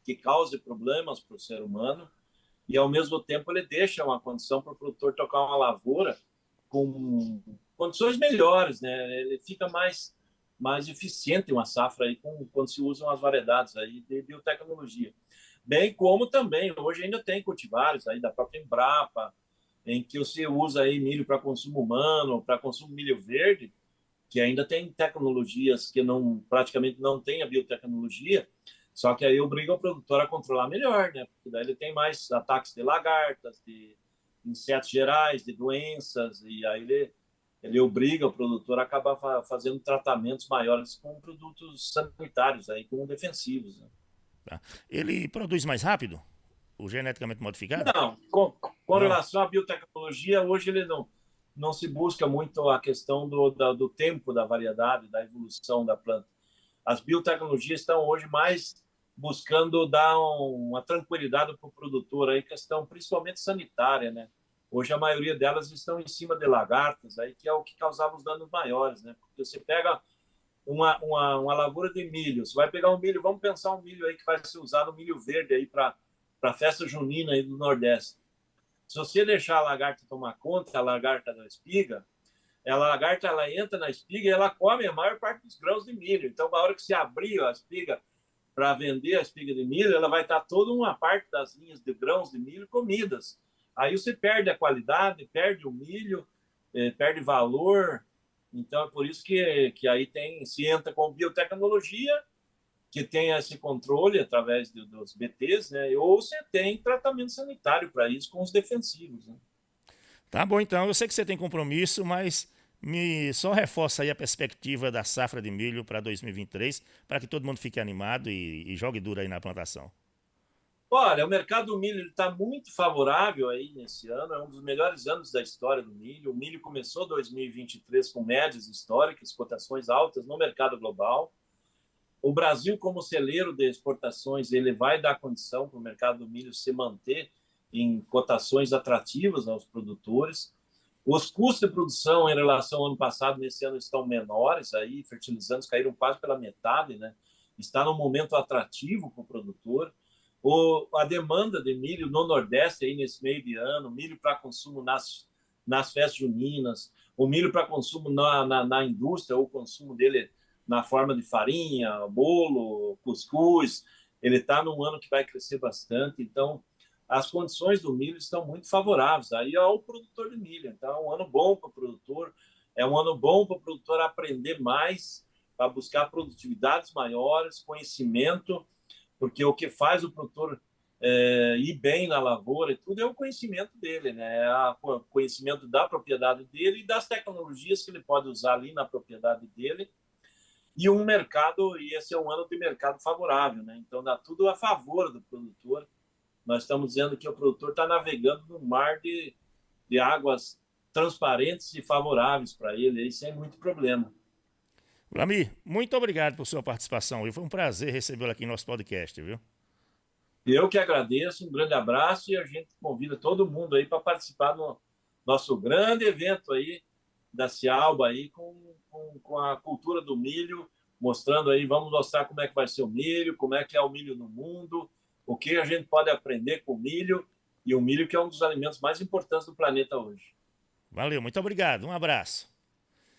que cause problemas para o ser humano, e ao mesmo tempo ele deixa uma condição para o produtor tocar uma lavoura com condições melhores, né? Ele fica mais eficiente uma safra aí quando se usam as variedades aí de biotecnologia. Bem como também, hoje ainda tem cultivares aí da própria Embrapa, em que você usa aí milho para consumo humano, para consumo milho verde, que ainda tem tecnologias que praticamente não tem a biotecnologia, só que aí obriga o produtor a controlar melhor, né? Porque daí ele tem mais ataques de lagartas, de insetos gerais, de doenças, e aí ele obriga o produtor a acabar fazendo tratamentos maiores com produtos sanitários, aí, com defensivos. Né? Tá. Ele produz mais rápido? O geneticamente modificado? Não, com relação à biotecnologia, hoje ele não se busca muito a questão do tempo da variedade, da evolução da planta. As biotecnologias estão hoje mais buscando dar uma tranquilidade para o produtor, aí, questão principalmente sanitária, né? Hoje a maioria delas estão em cima de lagartas, aí, que é o que causava os danos maiores, né? Porque você pega uma lavoura de milho, você vai pegar um milho, vamos pensar um milho aí que vai ser usado, um milho verde aí para a festa junina aí do Nordeste. Se você deixar a lagarta tomar conta, a lagarta da espiga, a lagarta ela entra na espiga e ela come a maior parte dos grãos de milho. Então, na hora que você abrir a espiga para vender a espiga de milho, ela vai estar toda uma parte das linhas de grãos de milho comidas. Aí você perde a qualidade, perde o milho, perde valor. Então, é por isso que aí se entra com biotecnologia, que tem esse controle através dos BTs, né? Ou você tem tratamento sanitário para isso com os defensivos. Né? Tá bom, então. Eu sei que você tem compromisso, mas só reforça aí a perspectiva da safra de milho para 2023, para que todo mundo fique animado e jogue duro aí na plantação. Olha, o mercado do milho está muito favorável aí nesse ano, é um dos melhores anos da história do milho. O milho começou 2023 com médias históricas, cotações altas no mercado global. O Brasil, como celeiro de exportações, ele vai dar condição para o mercado do milho se manter em cotações atrativas aos produtores. Os custos de produção em relação ao ano passado, nesse ano, estão menores, aí, fertilizantes caíram quase pela metade, né? Está num momento atrativo para o produtor. A demanda de milho no Nordeste, aí, nesse meio de ano, milho para consumo nas festas juninas, o milho para consumo na indústria, o consumo dele na forma de farinha, bolo, cuscuz, ele está num ano que vai crescer bastante, então as condições do milho estão muito favoráveis aí ao produtor de milho. Então é um ano bom para o produtor, é um ano bom para o produtor aprender mais, para buscar produtividades maiores, conhecimento, porque o que faz o produtor ir bem na lavoura e tudo é o conhecimento dele, né? O conhecimento da propriedade dele e das tecnologias que ele pode usar ali na propriedade dele. E esse é um ano de mercado favorável, né? Então dá tudo a favor do produtor. Nós estamos dizendo que o produtor está navegando num mar de águas transparentes e favoráveis para ele, aí sem muito problema. Vlamir, muito obrigado por sua participação. Foi um prazer recebê-lo aqui no nosso podcast, viu? Eu que agradeço, um grande abraço e a gente convida todo mundo aí para participar do nosso grande evento aí da Cialba aí com a cultura do milho, mostrando aí, vamos mostrar como é que vai ser o milho, como é que é o milho no mundo, o que a gente pode aprender com o milho, e o milho que é um dos alimentos mais importantes do planeta hoje. Valeu, muito obrigado, um abraço.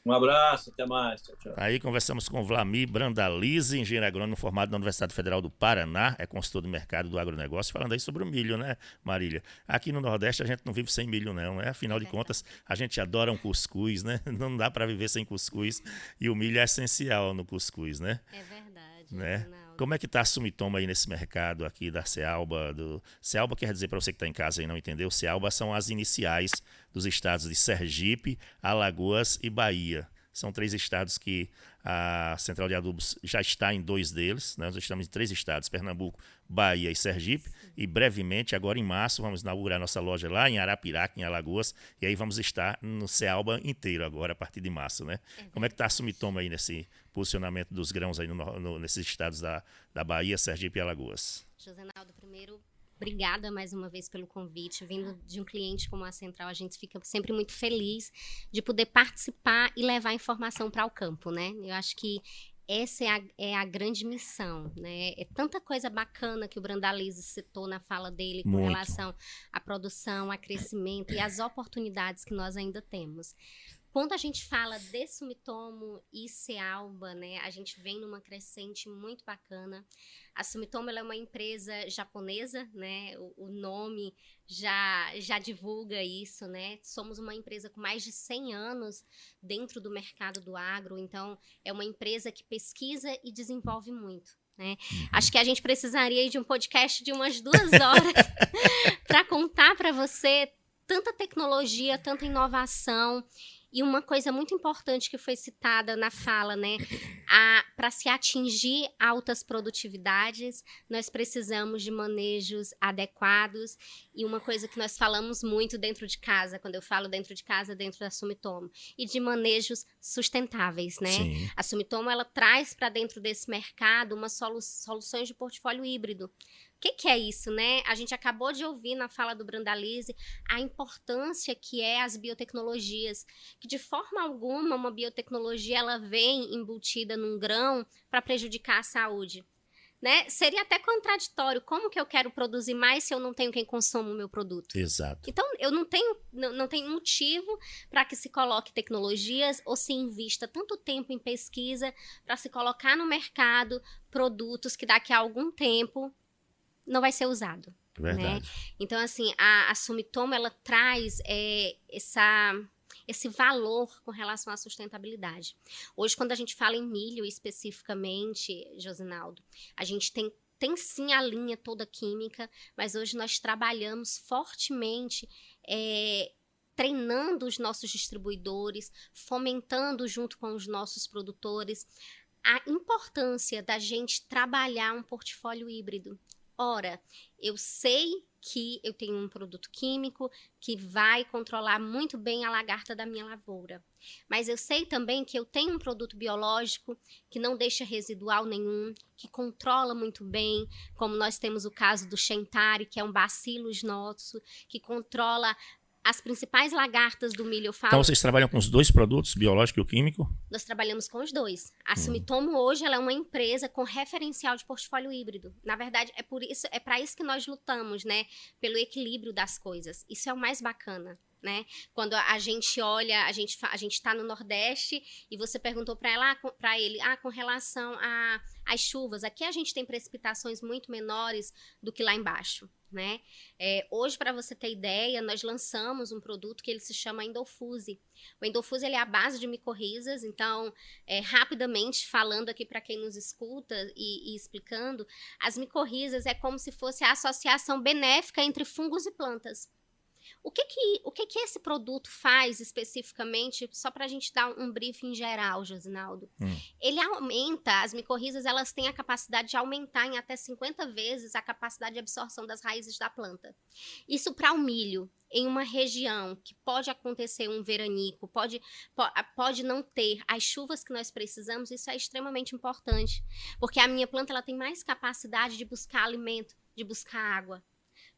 Um abraço, até mais. Tchau, tchau. Aí conversamos com Vlamir Brandalize, engenheiro agrônomo formado na Universidade Federal do Paraná, é consultor do mercado do agronegócio, falando aí sobre o milho, né, Marília? Aqui no Nordeste a gente não vive sem milho, não, né? Afinal de contas, a gente adora um cuscuz, né? Não dá para viver sem cuscuz e o milho é essencial no cuscuz, né? É verdade. Né? Como é que está a Sumitomo aí nesse mercado aqui da Cialba? Cialba quer dizer, para você que está em casa e não entendeu, Cialba são as iniciais dos estados de Sergipe, Alagoas e Bahia. São 3 estados que a Central de Adubos já está em 2 deles. Né? Nós estamos em 3 estados, Pernambuco, Bahia e Sergipe. E brevemente, agora em março, vamos inaugurar nossa loja lá em Arapiraca, em Alagoas. E aí vamos estar no Cialba inteiro agora, a partir de março. Né? Como é que está a Sumitomo aí nesse posicionamento dos grãos aí nesses estados da Bahia, Sergipe e Alagoas? Josenaldo, primeiro, obrigada mais uma vez pelo convite. Vindo de um cliente como a Central, a gente fica sempre muito feliz de poder participar e levar informação para o campo, né? Eu acho que essa é a grande missão, né? É tanta coisa bacana que o Brandalize citou na fala dele com relação à produção, a crescimento e as oportunidades que nós ainda temos. Quando a gente fala de Sumitomo e Cialba, né, a gente vem numa crescente muito bacana. A Sumitomo ela é uma empresa japonesa, né, o nome já divulga isso, né? Somos uma empresa com mais de 100 anos dentro do mercado do agro, então é uma empresa que pesquisa e desenvolve muito. Né? Acho que a gente precisaria de um podcast de umas 2 horas para contar para você tanta tecnologia, tanta inovação. E uma coisa muito importante que foi citada na fala, né? Para se atingir altas produtividades, nós precisamos de manejos adequados. E uma coisa que nós falamos muito dentro de casa, quando eu falo dentro de casa, dentro da Sumitomo, e de manejos sustentáveis, né? Sim. A Sumitomo, ela traz para dentro desse mercado umas soluções de portfólio híbrido. O que é isso, né? A gente acabou de ouvir na fala do Brandalize a importância que é as biotecnologias, que de forma alguma uma biotecnologia ela vem embutida num grão para prejudicar a saúde, né? Seria até contraditório. Como que eu quero produzir mais se eu não tenho quem consuma o meu produto? Exato. Então, eu não tenho motivo para que se coloque tecnologias ou se invista tanto tempo em pesquisa para se colocar no mercado produtos que daqui a algum tempo não vai ser usado. Verdade. Né? Então, assim, a Sumitomo, ela traz esse valor com relação à sustentabilidade. Hoje, quando a gente fala em milho especificamente, Josinaldo, a gente tem sim a linha toda química, mas hoje nós trabalhamos fortemente treinando os nossos distribuidores, fomentando junto com os nossos produtores a importância da gente trabalhar um portfólio híbrido. Ora, eu sei que eu tenho um produto químico que vai controlar muito bem a lagarta da minha lavoura. Mas eu sei também que eu tenho um produto biológico que não deixa residual nenhum, que controla muito bem, como nós temos o caso do Xentari, que é um bacillus nosso, que controla as principais lagartas do milho. Eu falo, Então vocês trabalham com os dois produtos, biológico e o químico? Nós trabalhamos com os dois. A Sumitomo hoje ela é uma empresa com referencial de portfólio híbrido. Na verdade, é para isso que nós lutamos, né? Pelo equilíbrio das coisas. Isso é o mais bacana, né? Quando a gente olha, a gente está no Nordeste e você perguntou para ele, com relação às chuvas, aqui a gente tem precipitações muito menores do que lá embaixo, né? Hoje, para você ter ideia, nós lançamos um produto que ele se chama Endofuse. O Endofuse ele é a base de micorrizas, então, rapidamente falando aqui para quem nos escuta e explicando, as micorrizas é como se fosse a associação benéfica entre fungos e plantas. O que esse produto faz especificamente, só para a gente dar um briefing geral, Josinaldo? Ele aumenta, as micorrizas elas têm a capacidade de aumentar em até 50 vezes a capacidade de absorção das raízes da planta. Isso para o milho, em uma região que pode acontecer um veranico, pode não ter as chuvas que nós precisamos, isso é extremamente importante, porque a minha planta ela tem mais capacidade de buscar alimento, de buscar água.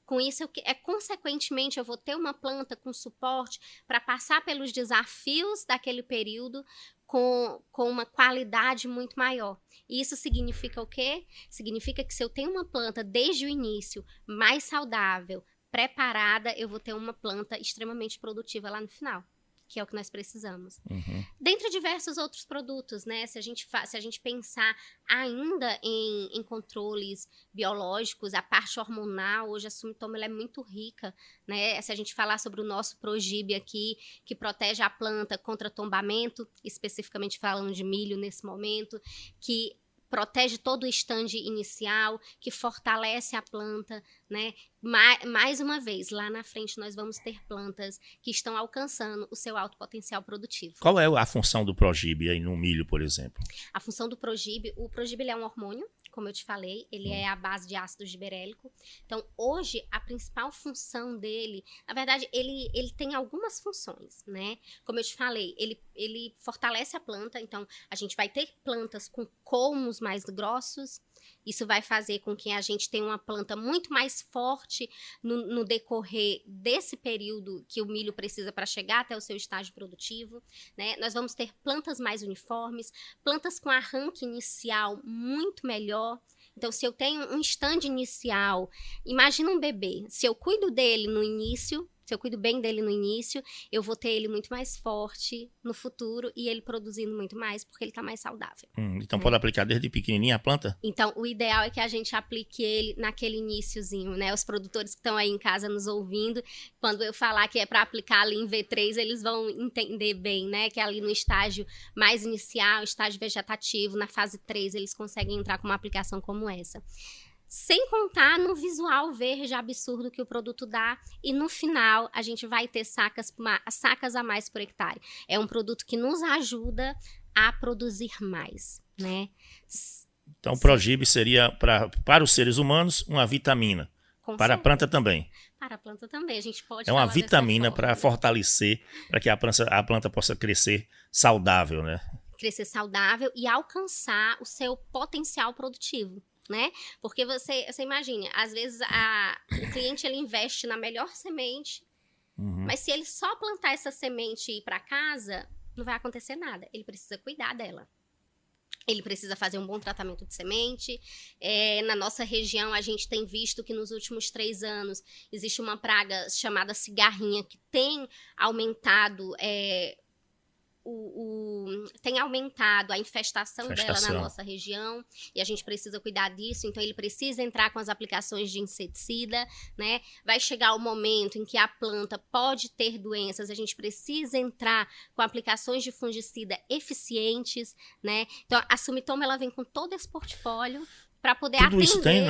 Com isso, consequentemente, eu vou ter uma planta com suporte para passar pelos desafios daquele período com uma qualidade muito maior. E isso significa o quê? Significa que se eu tenho uma planta desde o início mais saudável, preparada, eu vou ter uma planta extremamente produtiva lá no final, que é o que nós precisamos. Dentre diversos outros produtos, né? Se a gente pensar ainda em controles biológicos, a parte hormonal, hoje a Sumitomo ela é muito rica, né? Se a gente falar sobre o nosso Progib aqui, que protege a planta contra tombamento, especificamente falando de milho nesse momento, que protege todo o estande inicial, que fortalece a planta, né? Mais uma vez, lá na frente nós vamos ter plantas que estão alcançando o seu alto potencial produtivo. Qual é a função do Progib aí no milho, por exemplo? A função do Progib, o Progib ele é um hormônio, como eu te falei, ele é a base de ácido giberélico. Então, hoje, a principal função dele, na verdade, ele tem algumas funções, né? Como eu te falei, ele fortalece a planta, então a gente vai ter plantas com colmos mais grossos. Isso vai fazer com que a gente tenha uma planta muito mais forte no decorrer desse período que o milho precisa para chegar até o seu estágio produtivo, né? Nós vamos ter plantas mais uniformes, plantas com arranque inicial muito melhor. Então, se eu tenho um stand inicial, imagina um bebê, se eu cuido dele no início, se eu cuido bem dele no início, eu vou ter ele muito mais forte no futuro e ele produzindo muito mais, porque ele está mais saudável. Então pode aplicar desde pequenininha a planta? Então, o ideal é que a gente aplique ele naquele iniciozinho, né? Os produtores que estão aí em casa nos ouvindo, quando eu falar que é para aplicar ali em V3, eles vão entender bem, né? Que ali no estágio mais inicial, estágio vegetativo, na fase 3, eles conseguem entrar com uma aplicação como essa. Sem contar no visual verde absurdo que o produto dá. E no final, a gente vai ter sacas a mais por hectare. É um produto que nos ajuda a produzir mais, né? Então, o Progib seria, para os seres humanos, uma vitamina. Para a planta também. Para a planta também, a gente pode É uma falar vitamina dessa para forma. fortalecer, para que a planta possa crescer saudável, né? Crescer saudável e alcançar o seu potencial produtivo, né? Porque você imagina, às vezes o cliente ele investe na melhor semente, mas se ele só plantar essa semente e ir para casa, não vai acontecer nada. Ele precisa cuidar dela. Ele precisa fazer um bom tratamento de semente. Na nossa região, a gente tem visto que nos últimos 3 anos existe uma praga chamada cigarrinha que tem aumentado a infestação dela na nossa região, e a gente precisa cuidar disso. Então ele precisa entrar com as aplicações de inseticida, né? Vai chegar o momento em que a planta pode ter doenças, a gente precisa entrar com aplicações de fungicida eficientes, né? Então a Sumitomo ela vem com todo esse portfólio para poder Tudo atender. isso tem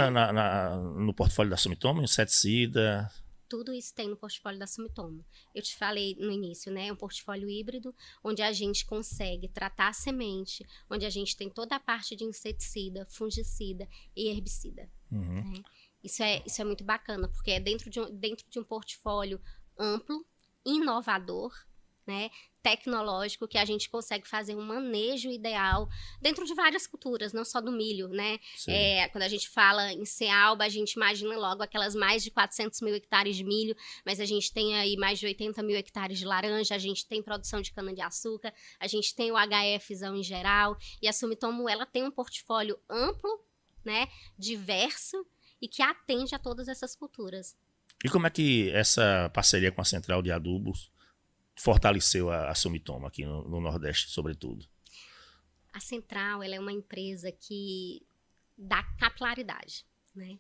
no portfólio da Sumitomo, inseticida? Tudo isso tem no portfólio da Sumitomo. Eu te falei no início, né? É um portfólio híbrido, onde a gente consegue tratar a semente, onde a gente tem toda a parte de inseticida, fungicida e herbicida. Né? Isso é muito bacana, porque é dentro de um portfólio amplo, inovador, né? Tecnológico, que a gente consegue fazer um manejo ideal dentro de várias culturas, não só do milho, né? Quando a gente fala em Cealba, a gente imagina logo aquelas mais de 400 mil hectares de milho, mas a gente tem aí mais de 80 mil hectares de laranja, a gente tem produção de cana-de-açúcar, a gente tem o HFzão em geral, e a Sumitomo, ela tem um portfólio amplo, né? Diverso, e que atende a todas essas culturas. E como é que essa parceria com a Central de Adubos fortaleceu a Sumitomo aqui no Nordeste, sobretudo? A Central, ela é uma empresa que dá capilaridade, né?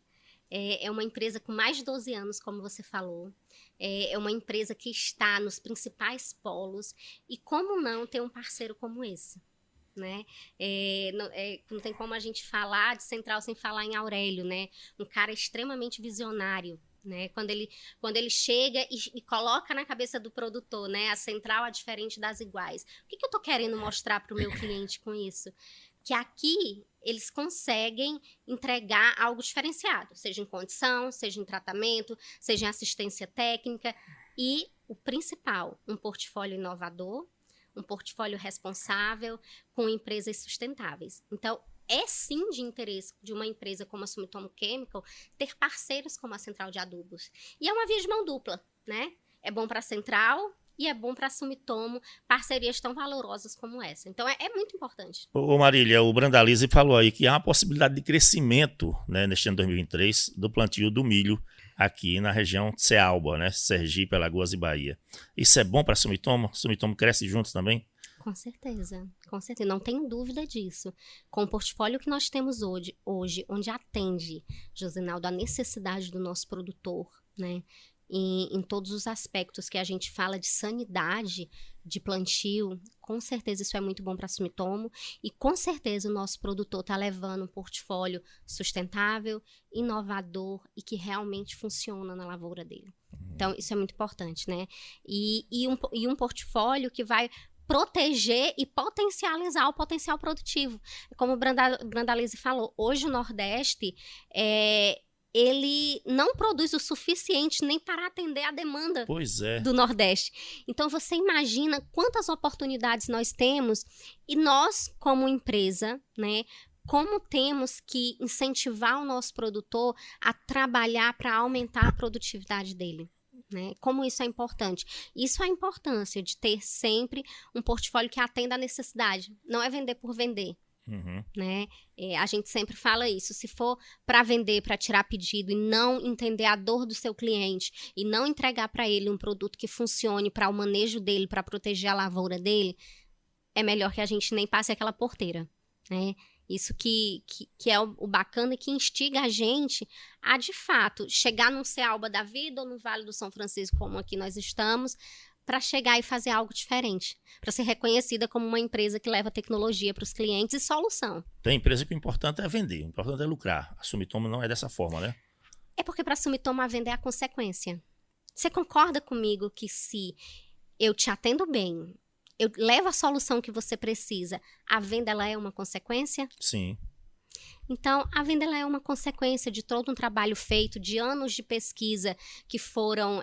É uma empresa com mais de 12 anos, como você falou. É uma empresa que está nos principais polos. E como não ter um parceiro como esse? Né? Não tem como a gente falar de Central sem falar em Aurélio, né? Um cara extremamente visionário. Né? Quando ele chega e coloca na cabeça do produtor, né? A Central é diferente das iguais. O que eu estou querendo mostrar para o meu cliente com isso? Que aqui eles conseguem entregar algo diferenciado, seja em condição, seja em tratamento, seja em assistência técnica e, o principal, um portfólio inovador, um portfólio responsável com empresas sustentáveis. Então, é sim de interesse de uma empresa como a Sumitomo Chemical ter parceiros como a Central de Adubos. E é uma via de mão dupla, né? É bom para a Central e é bom para a Sumitomo parcerias tão valorosas como essa. Então, é muito importante. Ô Marília, o Brandalize falou aí que há uma possibilidade de crescimento, né, neste ano 2023 do plantio do milho aqui na região de Cealba, né? Sergipe, Alagoas e Bahia. Isso é bom para a Sumitomo? A Sumitomo cresce juntos também? Com certeza, não tenho dúvida disso. Com o portfólio que nós temos hoje onde atende, Josenaldo, a necessidade do nosso produtor, né? Em todos os aspectos que a gente fala de sanidade de plantio, com certeza isso é muito bom para a Sumitomo e com certeza o nosso produtor está levando um portfólio sustentável, inovador e que realmente funciona na lavoura dele. Então, isso é muito importante, né? E um portfólio que vai proteger e potencializar o potencial produtivo. Como o Brandalize falou, hoje o Nordeste, ele não produz o suficiente nem para atender a demanda do Nordeste. Então, você imagina quantas oportunidades nós temos e nós, como empresa, né, como temos que incentivar o nosso produtor a trabalhar para aumentar a produtividade dele. Né? Como isso é importante? Isso é a importância de ter sempre um portfólio que atenda à necessidade. Não é vender por vender. Né? A gente sempre fala isso. Se for para vender, para tirar pedido e não entender a dor do seu cliente e não entregar para ele um produto que funcione para o manejo dele, para proteger a lavoura dele, é melhor que a gente nem passe aquela porteira. Né? Isso que é o bacana e que instiga a gente a, de fato, chegar num Cealba da vida ou no Vale do São Francisco, como aqui nós estamos, para chegar e fazer algo diferente, para ser reconhecida como uma empresa que leva tecnologia para os clientes e solução. Tem empresa que o importante é vender, o importante é lucrar. A Sumitomo não é dessa forma, né? É porque para a Sumitomo a venda é a consequência. Você concorda comigo que se eu te atendo bem, eu levo a solução que você precisa, a venda ela é uma consequência? Sim. Então, a venda ela é uma consequência de todo um trabalho feito, de anos de pesquisa que foram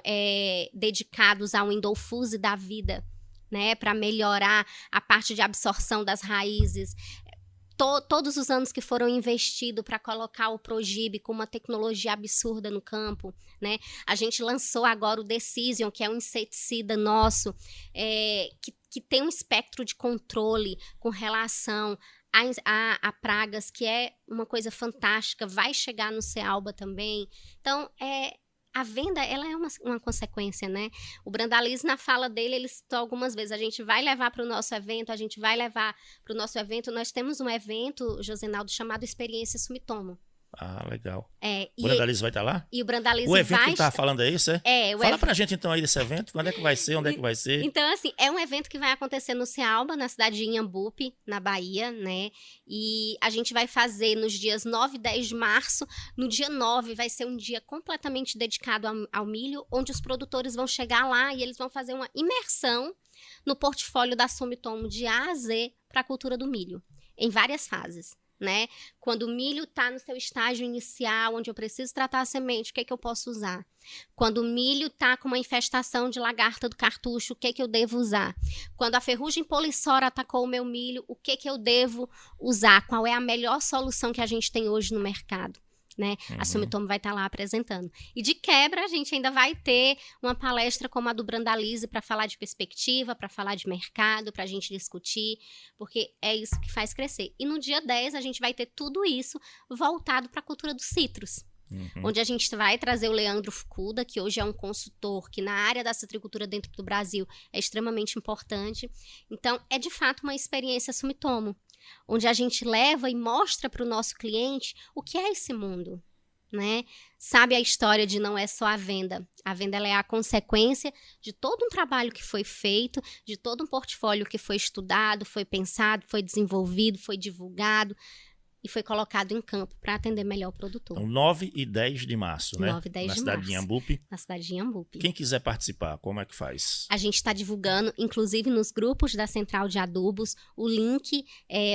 dedicados ao Indofuse da vida, né, para melhorar a parte de absorção das raízes. Todos os anos que foram investidos para colocar o Progib com uma tecnologia absurda no campo, né? A gente lançou agora o Decision, que é um inseticida nosso, que tem um espectro de controle com relação a pragas, que é uma coisa fantástica, vai chegar no Cealba também. Então, a venda, ela é uma consequência, né? O Brandalize, na fala dele, ele citou algumas vezes, a gente vai levar para o nosso evento, nós temos um evento, Josenaldo, chamado Experiência Sumitomo. Ah, legal. O Brandalize vai estar lá? E o Brandalize o evento vai... que tu tá falando é isso, é? Fala pra gente então aí desse evento, quando é que vai ser, onde é que vai ser? Então, assim, é um evento que vai acontecer no Cealba, na cidade de Inhambupe, na Bahia, né? E a gente vai fazer nos dias 9 e 10 de março. No dia 9 vai ser um dia completamente dedicado ao milho, onde os produtores vão chegar lá e eles vão fazer uma imersão no portfólio da Sumitomo de A a Z para a cultura do milho, em várias fases. Né? Quando o milho está no seu estágio inicial, onde eu preciso tratar a semente, o que é que eu posso usar? Quando o milho está com uma infestação de lagarta do cartucho, o que é que eu devo usar? Quando a ferrugem polissora atacou o meu milho, o que é que eu devo usar? Qual é a melhor solução que a gente tem hoje no mercado? Né? A Sumitomo vai estar lá apresentando. E de quebra, a gente ainda vai ter uma palestra como a do Brandalize para falar de perspectiva, para falar de mercado, para a gente discutir, porque é isso que faz crescer. E no dia 10, a gente vai ter tudo isso voltado para a cultura dos citros. Onde a gente vai trazer o Leandro Fukuda, que hoje é um consultor que na área da citricultura dentro do Brasil é extremamente importante. Então, é de fato uma experiência Sumitomo, onde a gente leva e mostra para o nosso cliente o que é esse mundo, né? Sabe a história de não é só a venda ela é a consequência de todo um trabalho que foi feito, de todo um portfólio que foi estudado, foi pensado, foi desenvolvido, foi divulgado e foi colocado em campo para atender melhor o produtor. Então, 9 e 10 de março, né? 9 e 10 na de cidade março. de Inhambupe. Na cidade de Inhambupe. Quem quiser participar, como é que faz? A gente está divulgando, inclusive nos grupos da Central de Adubos, o link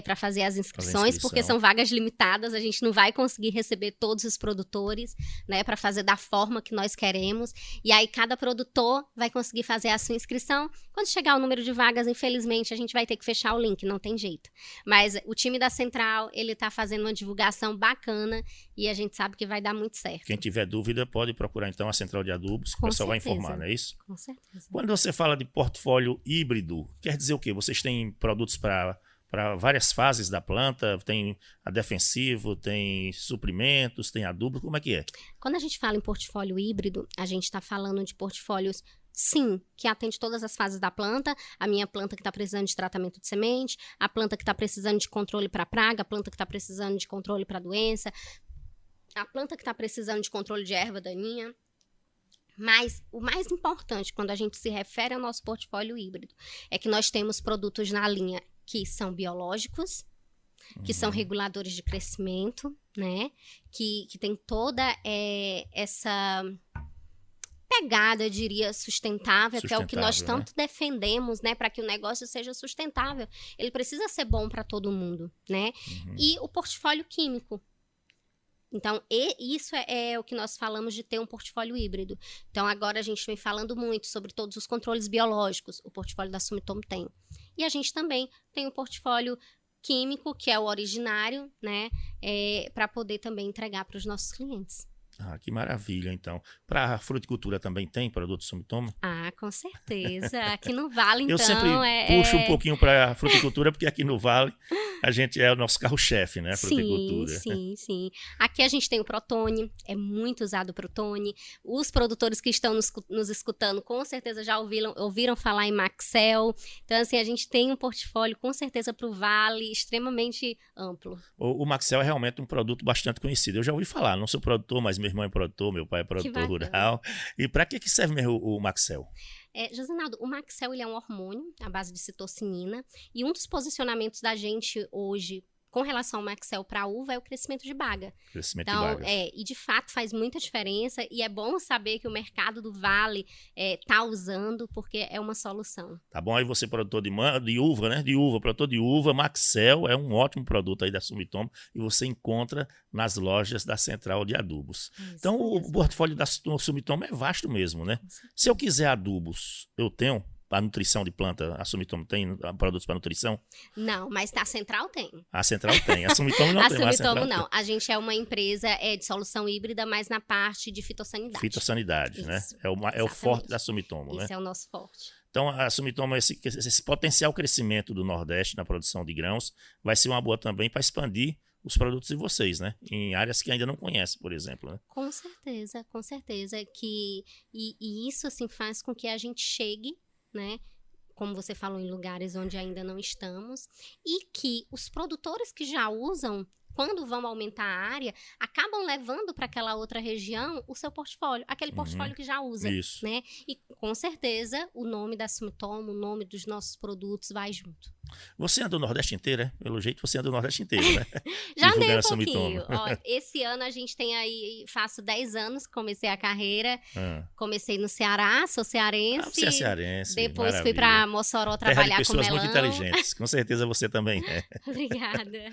para fazer as inscrições, porque são vagas limitadas, a gente não vai conseguir receber todos os produtores, né, para fazer da forma que nós queremos. E aí cada produtor vai conseguir fazer a sua inscrição. Quando chegar o número de vagas, infelizmente, a gente vai ter que fechar o link, não tem jeito. Mas o time da Central, ele está fazendo uma divulgação bacana e a gente sabe que vai dar muito certo. Quem tiver dúvida pode procurar então a Central de Adubos, que o pessoal vai informar, não é isso? Com certeza. Quando você fala de portfólio híbrido, quer dizer o quê? Vocês têm produtos para várias fases da planta, tem a defensivo, tem suprimentos, tem adubo, como é que é? Quando a gente fala em portfólio híbrido, a gente está falando de portfólios, sim, que atende todas as fases da planta, a minha planta que está precisando de tratamento de semente, a planta que está precisando de controle para praga, a planta que está precisando de controle para doença, a planta que está precisando de controle de erva daninha. Mas o mais importante quando a gente se refere ao nosso portfólio híbrido é que nós temos produtos na linha que são biológicos, que são reguladores de crescimento, né? Que tem toda essa pegada, eu diria, sustentável, que é o que nós tanto defendemos, né? Para que o negócio seja sustentável. Ele precisa ser bom para todo mundo, né? E o portfólio químico. Então, isso é o que nós falamos de ter um portfólio híbrido. Então, agora a gente vem falando muito sobre todos os controles biológicos. O portfólio da Sumitomo tem. E a gente também tem um portfólio químico, que é o originário, né? Para poder também entregar para os nossos clientes. Ah, que maravilha, então. Para a fruticultura também tem produto Sumitomo? Ah, com certeza. Aqui no Vale, então... Eu sempre puxo um pouquinho para a fruticultura, porque aqui no Vale a gente é o nosso carro-chefe, né? A fruticultura. Sim. Aqui a gente tem o Protone, é muito usado o Protone. Os produtores que estão nos escutando, com certeza já ouviram falar em Maxel. Então, assim, a gente tem um portfólio, com certeza, para o Vale, extremamente amplo. O Maxel é realmente um produto bastante conhecido. Eu já ouvi falar, não sou produtor, mas meu irmão é produtor, meu pai é produtor rural. E para que serve mesmo o Maxel? Josenaldo, o Maxel ele é um hormônio à base de citocinina e um dos posicionamentos da gente hoje com relação ao Maxel para a uva é o crescimento de baga. De bagas. E de fato faz muita diferença e é bom saber que o mercado do Vale tá usando porque é uma solução. Tá bom, aí você produtor de uva, né? Produtor de uva, Maxel é um ótimo produto aí da Sumitomo e você encontra nas lojas da Central de Adubos. Isso então mesmo. O portfólio da Sumitomo é vasto mesmo, né? Se eu quiser adubos, eu tenho. Para nutrição de planta, a Sumitomo tem produtos para nutrição? Não, mas a Central tem. A Central tem, a Sumitomo não tem. A Sumitomo não. A gente é uma empresa de solução híbrida, mas na parte de fitossanidade. Fitossanidade, né? É o forte da Sumitomo, né? Esse é o nosso forte. Então, a Sumitomo, esse potencial crescimento do Nordeste na produção de grãos vai ser uma boa também para expandir os produtos de vocês, né? Em áreas que ainda não conhecem, por exemplo, né? Com certeza. E isso, assim, faz com que a gente chegue, né? Como você falou, em lugares onde ainda não estamos, e que os produtores que já usam, quando vão aumentar a área, acabam levando para aquela outra região o seu portfólio, aquele portfólio que já usa, Isso. né? E com certeza o nome da Sumitomo, o nome dos nossos produtos vai junto. Você anda o Nordeste inteiro, né? Pelo jeito você anda o Nordeste inteiro, né? Já andei um pouquinho. Ó, esse ano a gente tem aí, faço 10 anos que comecei a carreira. Comecei no Ceará, sou cearense. Você é cearense. Depois fui para Mossoró trabalhar com melão. Pessoas muito inteligentes, com certeza você também é. Obrigada.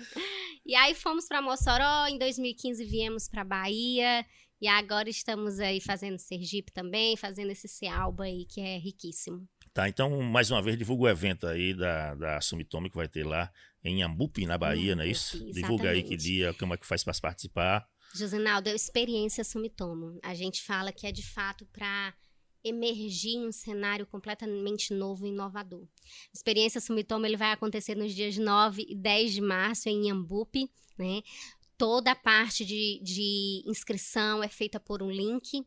E aí fomos para Mossoró, em 2015 viemos para Bahia. E agora estamos aí fazendo Sergipe também, fazendo esse Cealba aí, que é riquíssimo. Tá, então, mais uma vez, divulga o evento aí da Sumitomo que vai ter lá em Inhambupe, na Bahia, não é isso? Exatamente. Divulga aí que dia, como é que faz para participar. Josenaldo, é experiência Sumitomo. A gente fala que é de fato para emergir em um cenário completamente novo e inovador. Experiência Sumitomo ele vai acontecer nos dias 9 e 10 de março em Inhambupe, né? Toda a parte de inscrição é feita por um link,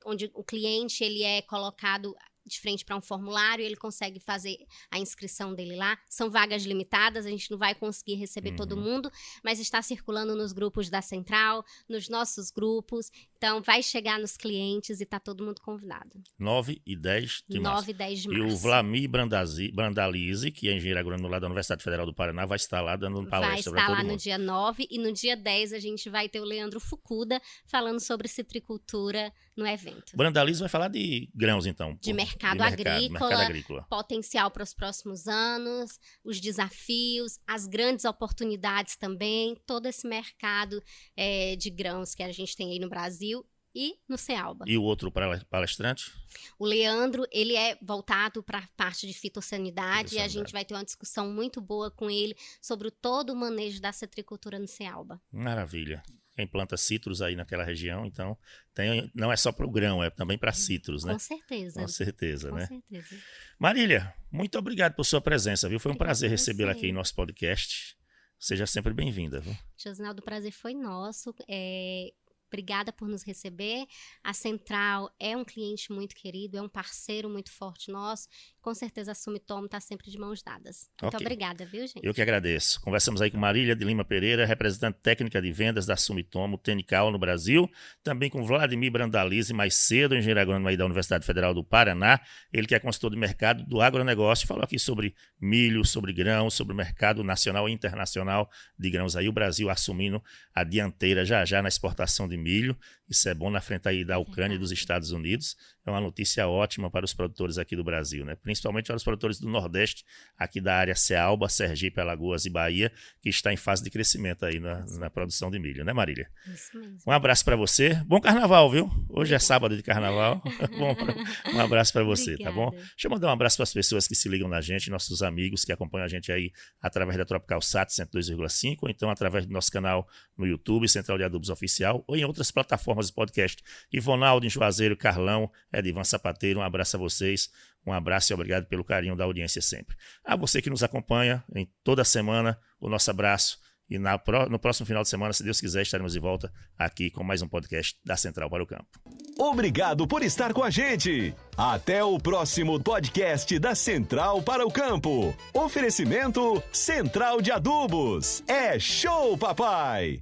onde o cliente ele é colocado de frente para um formulário, ele consegue fazer a inscrição dele lá. São vagas limitadas, a gente não vai conseguir receber todo mundo, mas está circulando nos grupos da Central, nos nossos grupos. Então, vai chegar nos clientes e está todo mundo convidado. 9 e 10 de março. 9 e 10 de março. E o Vlamir Brandalize, que é engenheiro agrônomo lá da Universidade Federal do Paraná, vai estar lá dando palestra para todo mundo. Vai estar lá no dia 9 e no dia 10 a gente vai ter o Leandro Fukuda falando sobre citricultura no evento. Brandalize vai falar de grãos, então. De mercado agrícola, potencial para os próximos anos, os desafios, as grandes oportunidades também, todo esse mercado de grãos que a gente tem aí no Brasil e no Cealba. E o outro palestrante? O Leandro, ele é voltado para a parte de fitossanidade e a gente vai ter uma discussão muito boa com ele sobre todo o manejo da citricultura no Cealba. Maravilha. Quem planta citros aí naquela região, então, não é só para o grão, é também para citros, né? Com certeza. Com certeza, né? Com certeza. Marília, muito obrigado por sua presença, viu? Foi um prazer recebê-la aqui em nosso podcast. Seja sempre bem-vinda, viu? Josenaldo, o prazer foi nosso. Obrigada por nos receber. A Central é um cliente muito querido, é um parceiro muito forte nosso. Com certeza a Sumitomo está sempre de mãos dadas. Muito obrigada, viu, gente? Eu que agradeço. Conversamos aí com Marília de Lima Pereira, representante técnica de vendas da Sumitomo Tenical no Brasil. Também com Vladimir Brandalize, mais cedo, engenheiro agrônomo aí da Universidade Federal do Paraná. Ele que é consultor de mercado do agronegócio. Falou aqui sobre milho, sobre grãos, sobre o mercado nacional e internacional de grãos. Aí o Brasil assumindo a dianteira já na exportação de milho. Isso é bom na frente aí da Ucrânia e dos Estados Unidos. É uma notícia ótima para os produtores aqui do Brasil, né? Principalmente para os produtores do Nordeste, aqui da área Cealba, Sergipe, Alagoas e Bahia, que está em fase de crescimento aí na produção de milho, né, Marília? Isso mesmo. Um abraço para você. Bom carnaval, viu? Hoje é sábado de carnaval. Um abraço para você, Obrigada. Tá bom? Deixa eu mandar um abraço para as pessoas que se ligam na gente, nossos amigos que acompanham a gente aí através da Tropical Sat 102,5, ou então através do nosso canal no YouTube, Central de Adubos Oficial, ou em outras plataformas de podcast. Ivonaldo em Juazeiro, Carlão, Edivan Sapateiro, um abraço a vocês, um abraço e obrigado pelo carinho da audiência sempre. A você que nos acompanha em toda semana, o nosso abraço e no próximo final de semana, se Deus quiser, estaremos de volta aqui com mais um podcast da Central para o Campo. Obrigado por estar com a gente. Até o próximo podcast da Central para o Campo. Oferecimento Central de Adubos. É show, papai!